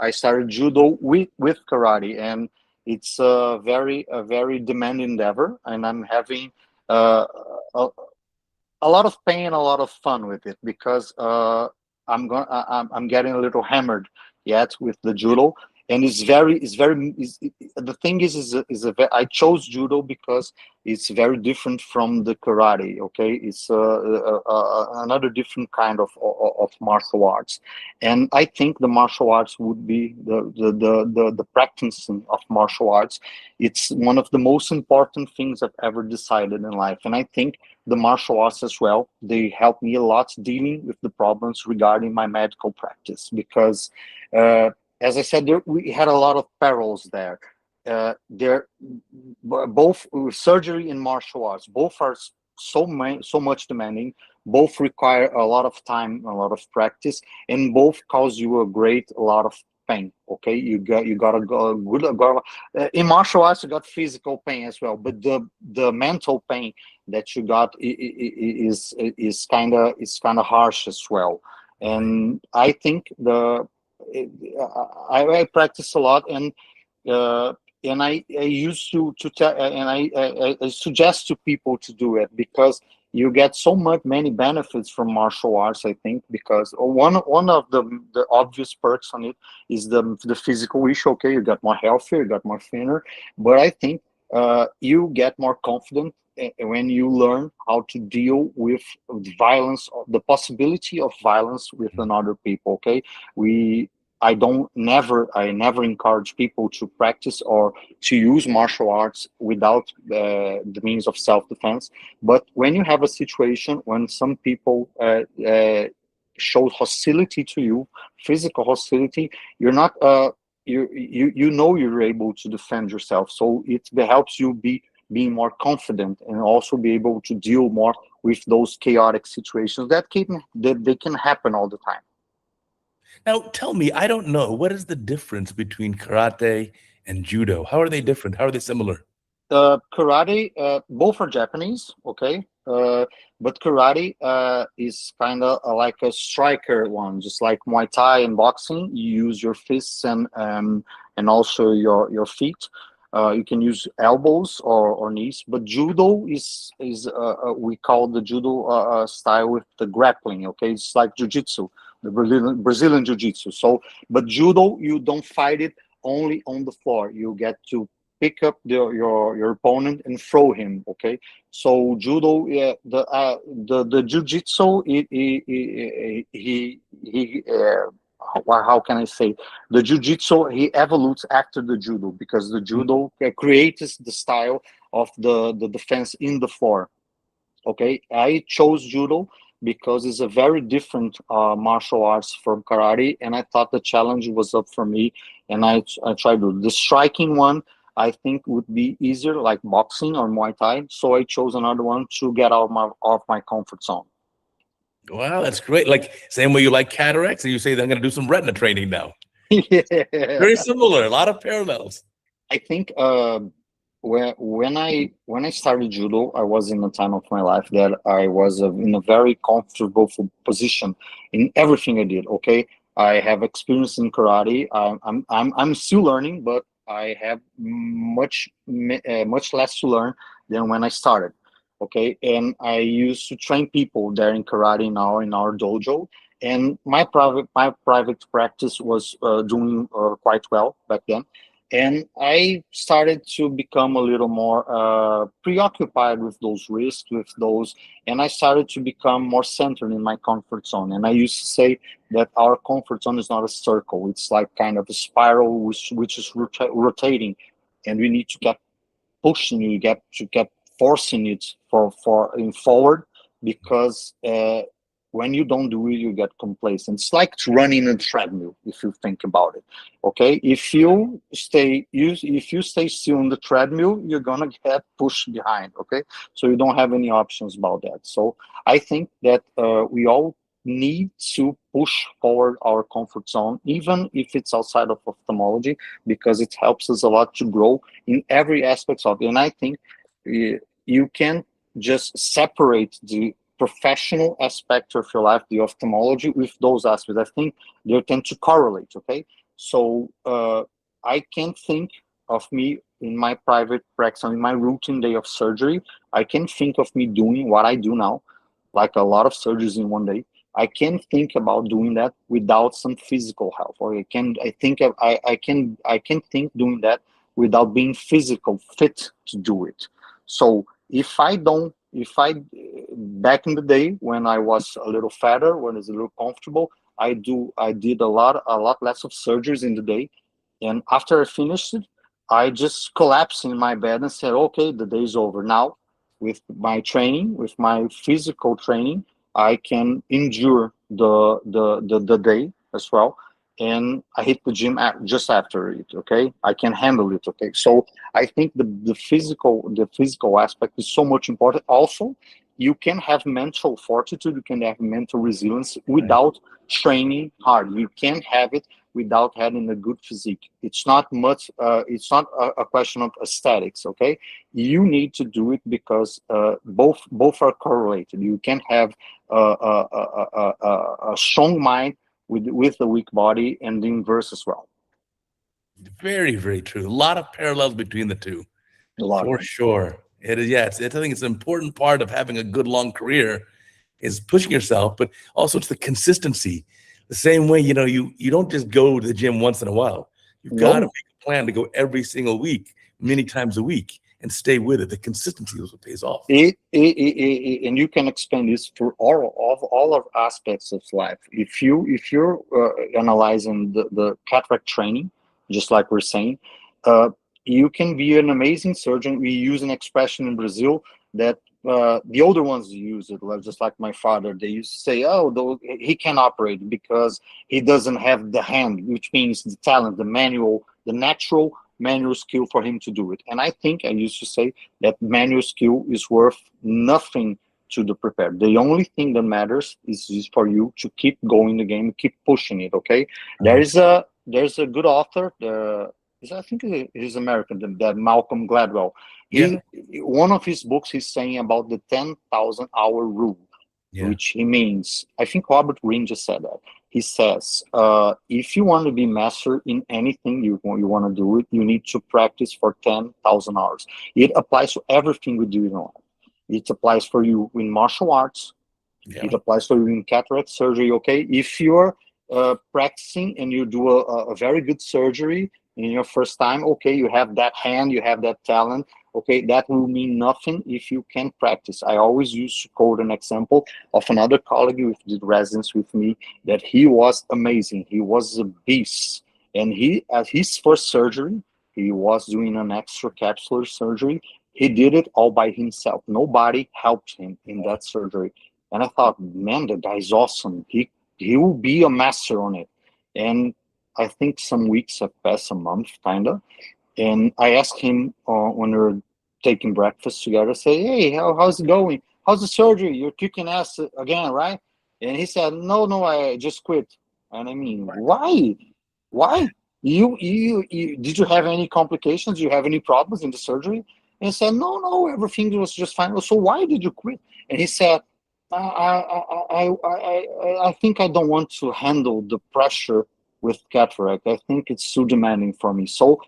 I started judo with karate, and it's a very demanding endeavor, and I'm having uh, a, a lot of pain, a lot of fun with it because I'm getting a little hammered yet with the judo, and the thing I chose judo because it's very different from the karate. Okay, it's another different kind of martial arts, and I think the martial arts would be the practicing of martial arts. It's one of the most important things I've ever decided in life, and I think the martial arts as well, they help me a lot dealing with the problems regarding my medical practice because as I said, we had a lot of perils there. Both surgery and martial arts, both are so much demanding, both require a lot of time, a lot of practice, and both cause you a lot of pain. Okay, you got to go in martial arts. You got physical pain as well, but the mental pain that you got is kind of harsh as well. And I think I practice a lot, and I used to tell, and I suggest to people to do it because you get many benefits from martial arts. I think because one of the obvious perks on it is the physical issue. Okay, you got more healthier, you got more thinner, but I think you get more confident when you learn how to deal with violence, the possibility of violence with another people. Okay, I never encourage people to practice or to use martial arts without the means of self-defense. But when you have a situation when some people show hostility to you, physical hostility, you're not you know you're able to defend yourself. So it helps you being more confident and also be able to deal more with those chaotic situations that they can happen all the time. Now, tell me, I don't know, what is the difference between karate and judo? How are they different? How are they similar? Karate, both are Japanese, okay? But karate is kind of like a striker one, just like Muay Thai and boxing. You use your fists and also your feet. You can use elbows or knees, but judo is we call the judo style with the grappling. Okay, it's like jiu-jitsu, the Brazilian jiu-jitsu. So, but judo, you don't fight it only on the floor. You get to pick up your opponent and throw him. Okay, so judo, yeah, the jiu-jitsu, how can I say, the jiu-jitsu, he evolutes after the judo because the judo creates the style of the defense in the floor. Okay, I chose judo because it's a very different martial arts from karate, and I thought the challenge was up for me, and I tried to. The striking one I think would be easier, like boxing or Muay Thai, so I chose another one to get out of my comfort zone. Wow, that's great. Like same way you like cataracts, and you say, I'm going to do some retina training now. Yeah. Very similar, a lot of parallels. I think when I started judo, I was in a time of my life that I was in a very comfortable position in everything I did. Okay, I have experience in karate. I'm still learning, but I have much less to learn than when I started. Okay, and I used to train people there in karate now in our dojo, and my private practice was doing quite well back then. And I started to become a little more preoccupied with those risks, with those, and I started to become more centered in my comfort zone. And I used to say that our comfort zone is not a circle; it's like kind of a spiral which is rotating, and we need to get pushing you, get forcing it for in forward, because when you don't do it, you get complacent. It's like running a treadmill, if you think about it. Okay, if you stay still on the treadmill, you're gonna get pushed behind. Okay, so you don't have any options about that. So I think that we all need to push forward our comfort zone, even if it's outside of ophthalmology, because it helps us a lot to grow in every aspect of it. And I think you can just separate the professional aspect of your life, the ophthalmology, with those aspects. I think they tend to correlate. Okay, so I can think of me in my private practice, in my routine day of surgery. I can think of me doing what I do now, like a lot of surgeries in one day. I can think about doing that without some physical help, or I can think doing that without being physical fit to do it. So if I back in the day when I was a little fatter, when I was a little comfortable, I did a lot less of surgeries in the day, and after I finished it, I just collapsed in my bed and said, okay, the day's over now. With my training, with my physical training, I can endure the day as well. And I hit the gym just after it. Okay, I can handle it. Okay, so I think the physical aspect is so much important. Also, you can have mental fortitude, you can have mental resilience without training hard. You can have it without having a good physique. It's not much. It's not a question of aesthetics. Okay, you need to do it because both are correlated. You can have a strong mind with a weak body, and the inverse as well. Very, very true. A lot of parallels between the two, A lot. for sure. It is, yeah. I think it's an important part of having a good long career is pushing yourself, but also it's the consistency. The same way, you don't just go to the gym once in a while. You've got to No, make a plan to go every single week, many times a week, and stay with it. The consistency is what pays off. and you can expand this for all of aspects of life. If you're analyzing the cataract training, just like we're saying, uh, you can be an amazing surgeon. We use an expression in Brazil that the older ones use it, just like my father. They used to say, "Oh, he can operate because he doesn't have the hand," which means the talent, the natural manual skill for him to do it. And I think I used to say that manual skill is worth nothing to the prepared. The only thing that matters is for you to keep going the game, keep pushing it. Okay, Mhm. there's a good author. I think it is American. That Malcolm Gladwell. Yeah, He One of his books he's saying about the 10,000 hour rule, yeah. which he means. I think Robert Greene just said that. He says, if you want to be master in anything you want to do it, you need to practice for 10,000 hours. It applies to everything we do in life. It applies for you in martial arts. Yeah. It applies for you in cataract surgery. Okay, if you're practicing and you do a very good surgery in your first time, okay, you have that hand, you have that talent. Okay, that will mean nothing if you can practice. I always used to quote an example of another colleague who did residence with me, that he was amazing. He was a beast, and he at his first surgery, he was doing an extracapsular surgery. He did it all by himself. Nobody helped him in that surgery. And I thought, man, the guy's awesome. He will be a master on it. And I think some weeks have passed, a month, kinda. And I asked him when we were taking breakfast together, say, hey, how's it going? How's the surgery? You're kicking ass again, right? And he said, no, I just quit. And I mean, why? Why? You did you have any complications? Do you have any problems in the surgery? And he said, no, everything was just fine. So why did you quit? And he said, I think I don't want to handle the pressure with cataract. I think it's too demanding for me. So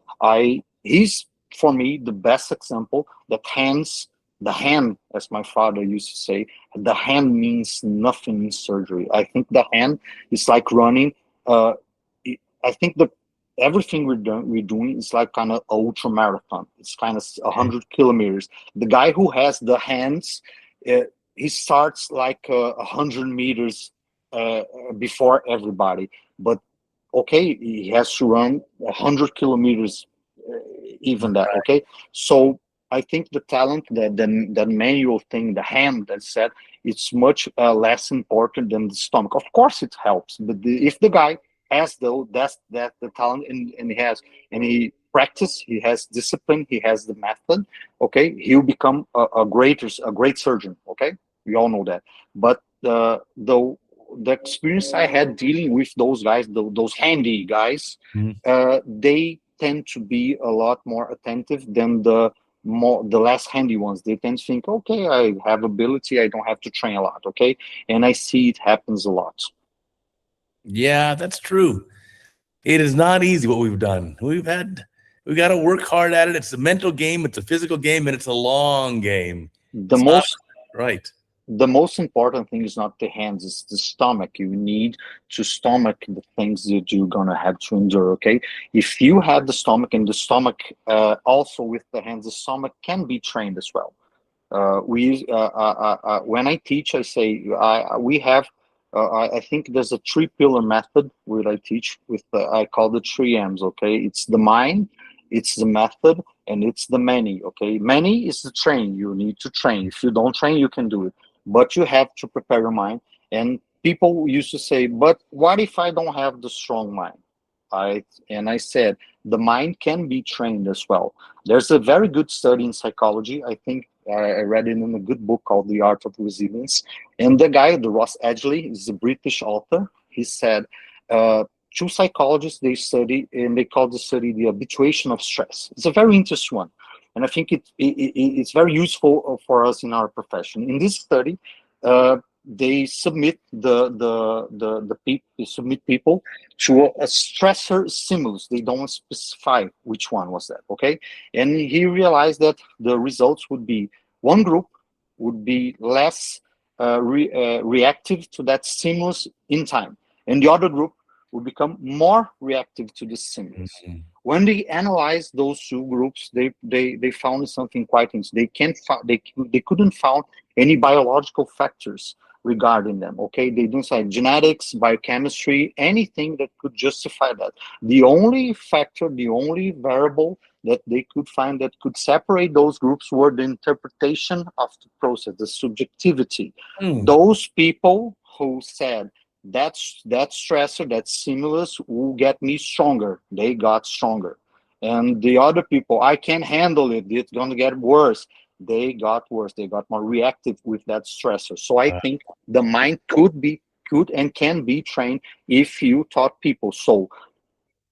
he's for me the best example that the hand, as my father used to say, the hand means nothing in surgery. I think the hand is like running. Uh, I think everything we're doing is like kind of ultra marathon. It's kind of 100 kilometers. The guy who has the hands, he starts like 100 meters before everybody. But okay, he has to run 100 kilometers, even that. Okay, so I think the talent, the manual thing, the hand that said, it's much less important than the stomach. Of course, it helps, but if the guy has though that the talent and he practice, he has discipline, he has the method, okay, he'll become a great surgeon. Okay, we all know that. But the experience I had dealing with those guys, those handy guys, they tend to be a lot more attentive than the less handy ones. They tend to think, okay, I have ability, I don't have to train a lot. Okay, and I see it happens a lot. Yeah, that's true. It is not easy what we've done. We got to work hard at it. It's a mental game, it's a physical game, and it's a long game. The It's not most right. the most important thing is not the hands, it's the stomach. You need to stomach the things that you're gonna have to endure. Okay, if you have the stomach, and the stomach also with the hands, the stomach can be trained as well. When I teach, I say we have. I think there's a 3 pillar method where I teach with. I call the 3 M's. Okay, it's the mind, it's the method, and it's the many. Okay, many is the train. You need to train. If you don't train, you can do it, but you have to prepare your mind. And people used to say, "But what if I don't have the strong mind?" I said the mind can be trained as well. There's a very good study in psychology. I think I read it in a good book called The Art of Resilience. And the guy, the Ross Edgley, is a British author. He said, two psychologists, they study, and they call the study the habituation of stress. It's a very interesting one. And I think it's very useful for us in our profession. In this study, they submit they submit people to a stressor stimulus. They don't specify which one was that. Okay, and he realized that the results would be one group would be less reactive to that stimulus in time, and the other group would become more reactive to the stimulus. When they analyzed those two groups, they found something quite interesting. They couldn't find any biological factors regarding them. Okay, they didn't say genetics, biochemistry, anything that could justify that. The only factor, the only variable that they could find that could separate those groups were the interpretation of the process, the subjectivity. Those people who said that stressor, that stimulus will get me stronger, they got stronger. And the other people, I can't handle it, it's going to get worse, they got worse, they got more reactive with that stressor. So I think the mind could and can be trained if you taught people. So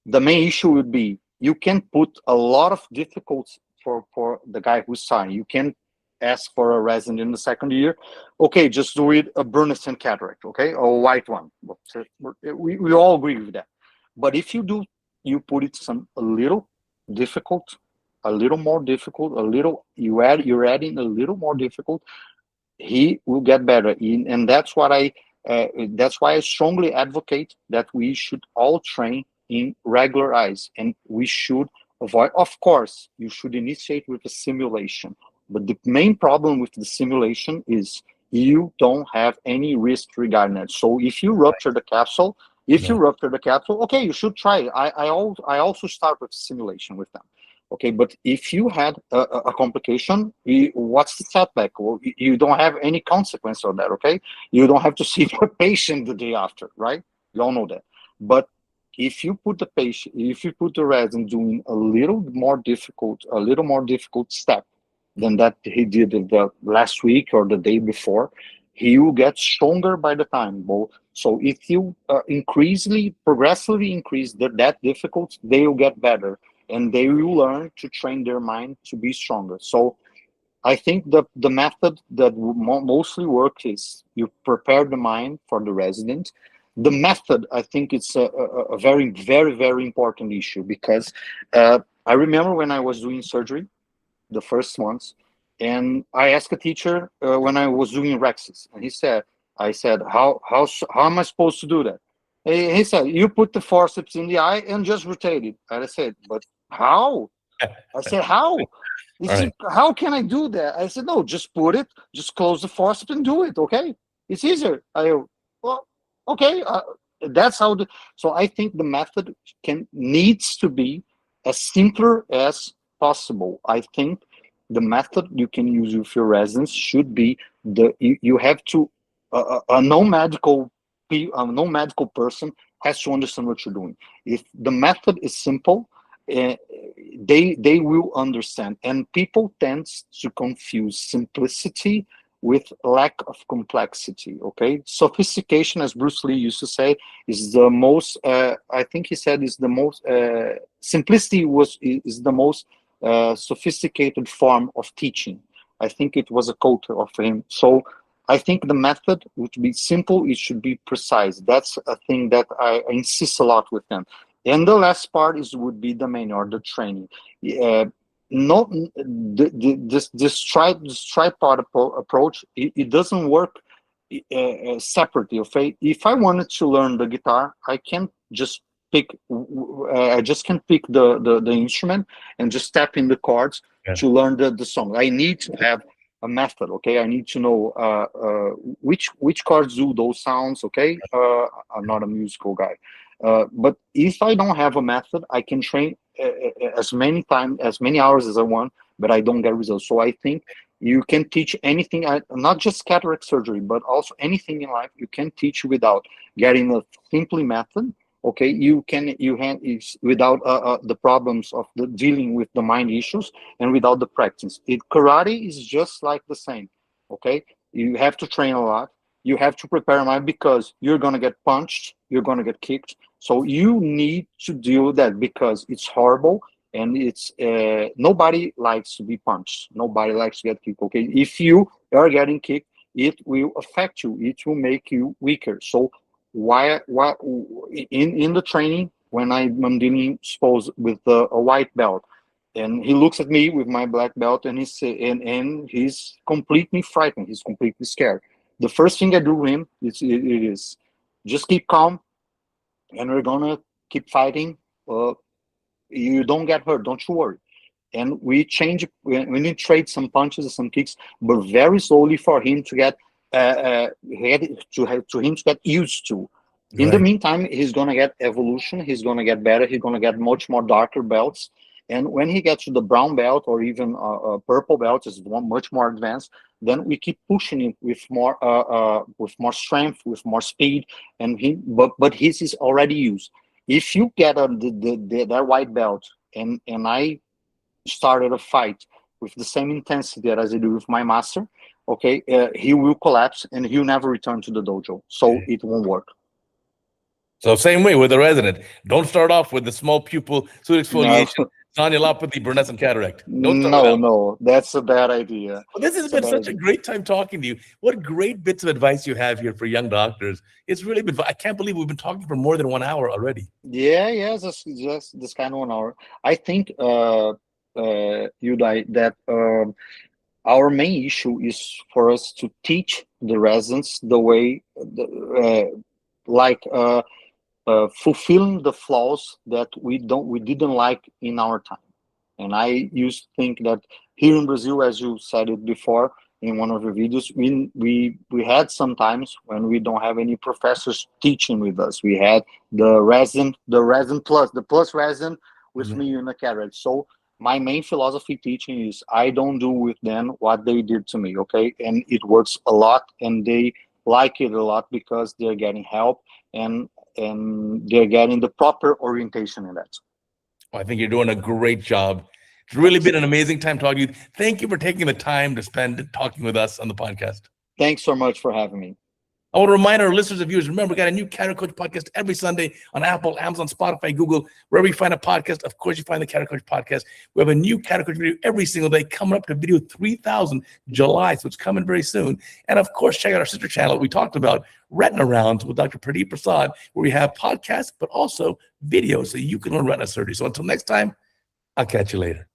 the main issue would be you can put a lot of difficulties for the guy who's starting. You can ask for a resident in the second year, okay, just do it a Bernese cataract, okay, or a white one. We all agree with that. But if you put it a little difficult, a little more difficult, you're adding a little more difficult, he will get better. And that's why I strongly advocate that we should all train in regular eyes, and we should avoid, of course, you should initiate with a simulation. But the main problem with the simulation is you don't have any risk regarding it. So if you rupture the capsule, okay, you should try it. I also start with simulation with them. Okay, but if you had a complication, what's the setback? Well, you don't have any consequence of that. Okay, you don't have to see the patient the day after, right? You all know that. But if you put the resident doing a little more difficult step than that he did the last week or the day before, he will get stronger by the time. So if you progressively increase that difficult, they will get better, and they will learn to train their mind to be stronger. So I think the method that mostly works is you prepare the mind for the resident. The method, I think it's a very, very, very important issue, because I remember when I was doing surgery, the first ones, and I asked a teacher when I was doing Rexes, and I said, how am I supposed to do that? He said, you put the forceps in the eye and just rotate it. And I said, but how? I said, how? He All said, right. how can I do that? I said, no, just put it, just close the forceps and do it. Okay. It's easier. Well, okay. That's how so I think the method needs to be as simpler as possible. I think the method you can use with your residents should be you have to, a no medical person has to understand what you're doing. If the method is simple, uh, they will understand. And people tend to confuse simplicity with lack of complexity. Okay, sophistication, as Bruce Lee used to say, is the most. I think he said is the most. Simplicity is the most sophisticated form of teaching. I think it was a quote of him. So I think the method would be simple. It should be precise. That's a thing that I insist a lot with them. And the last part would be the main, or the training. Not this tripod approach. It doesn't work separately. Okay, if I wanted to learn the guitar, I can't just pick. I just can't pick the instrument and just tap in the chords Yeah. to learn the song. I need to have a method. Okay, I need to know which chords do those sounds. Okay, I'm not a musical guy. But if I don't have a method, I can train as many hours as I want, but I don't get results. So I think you can teach anything, not just cataract surgery, but also anything in life. You can teach without getting a simply method. Okay, without the problems of dealing with the mind issues, and without the practice. Karate is just like the same. Okay, you have to train a lot. You have to prepare mind, because you're gonna get punched, you're gonna get kicked. So you need to deal with that, because it's horrible, and it's nobody likes to be punched. Nobody likes to get kicked. Okay, if you are getting kicked, it will affect you. It will make you weaker. So why in the training, when I'm dealing, suppose, with a white belt, and he looks at me with my black belt, and he's completely frightened. He's completely scared. The first thing I do with him is just keep calm, and we're gonna keep fighting. You don't get hurt, don't you worry. And we trade some punches and some kicks, but very slowly, for him to get used to. In the Right. meantime, he's gonna get evolution. He's gonna get better. He's gonna get much more darker belts. And when he gets to the brown belt, or even a purple belt, is much more advanced. Then we keep pushing him with more strength, with more speed, and but his is already used. If you get that white belt, and I started a fight with the same intensity as I do with my master, okay, he will collapse and he'll never return to the dojo. So it won't work. So same way with the resident. Don't start off with the small pupil, suit No, exfoliation, granulopathy, brunescent cataract. Don't start with that. no, that's a bad idea. Well, this has It's a been bad such a idea. great time talking to you. What great bits of advice you have here for young doctors. It's really been, I can't believe we've been talking for more than 1 hour already. Yeah, just this kind of 1 hour. I think, Uday, that our main issue is for us to teach the residents the way, fulfilling the flaws that we didn't like in our time. And I used to think that here in Brazil, as you said it before in one of your videos, we had some times when we don't have any professors teaching with us. We had the resident plus, the plus resident with me in the cataract. So my main philosophy teaching is I don't do with them what they did to me, okay? And it works a lot, and they like it a lot, because they're getting help, and they're getting the proper orientation in that. I think you're doing a great job. It's really been an amazing time talking to you. Thank you for taking the time to spend talking with us on the podcast. Thanks so much for having me. I want to remind our listeners and viewers, remember, we got a new CataractCoach podcast every Sunday on Apple, Amazon, Spotify, Google, wherever you find a podcast. Of course, you find the CataractCoach podcast. We have a new CataractCoach video every single day, coming up to video 3000 July, so it's coming very soon. And of course, check out our sister channel. We talked about Retina Rounds with Dr. Pradeep Prasad, where we have podcasts, but also videos so you can learn retina surgery. So until next time, I'll catch you later.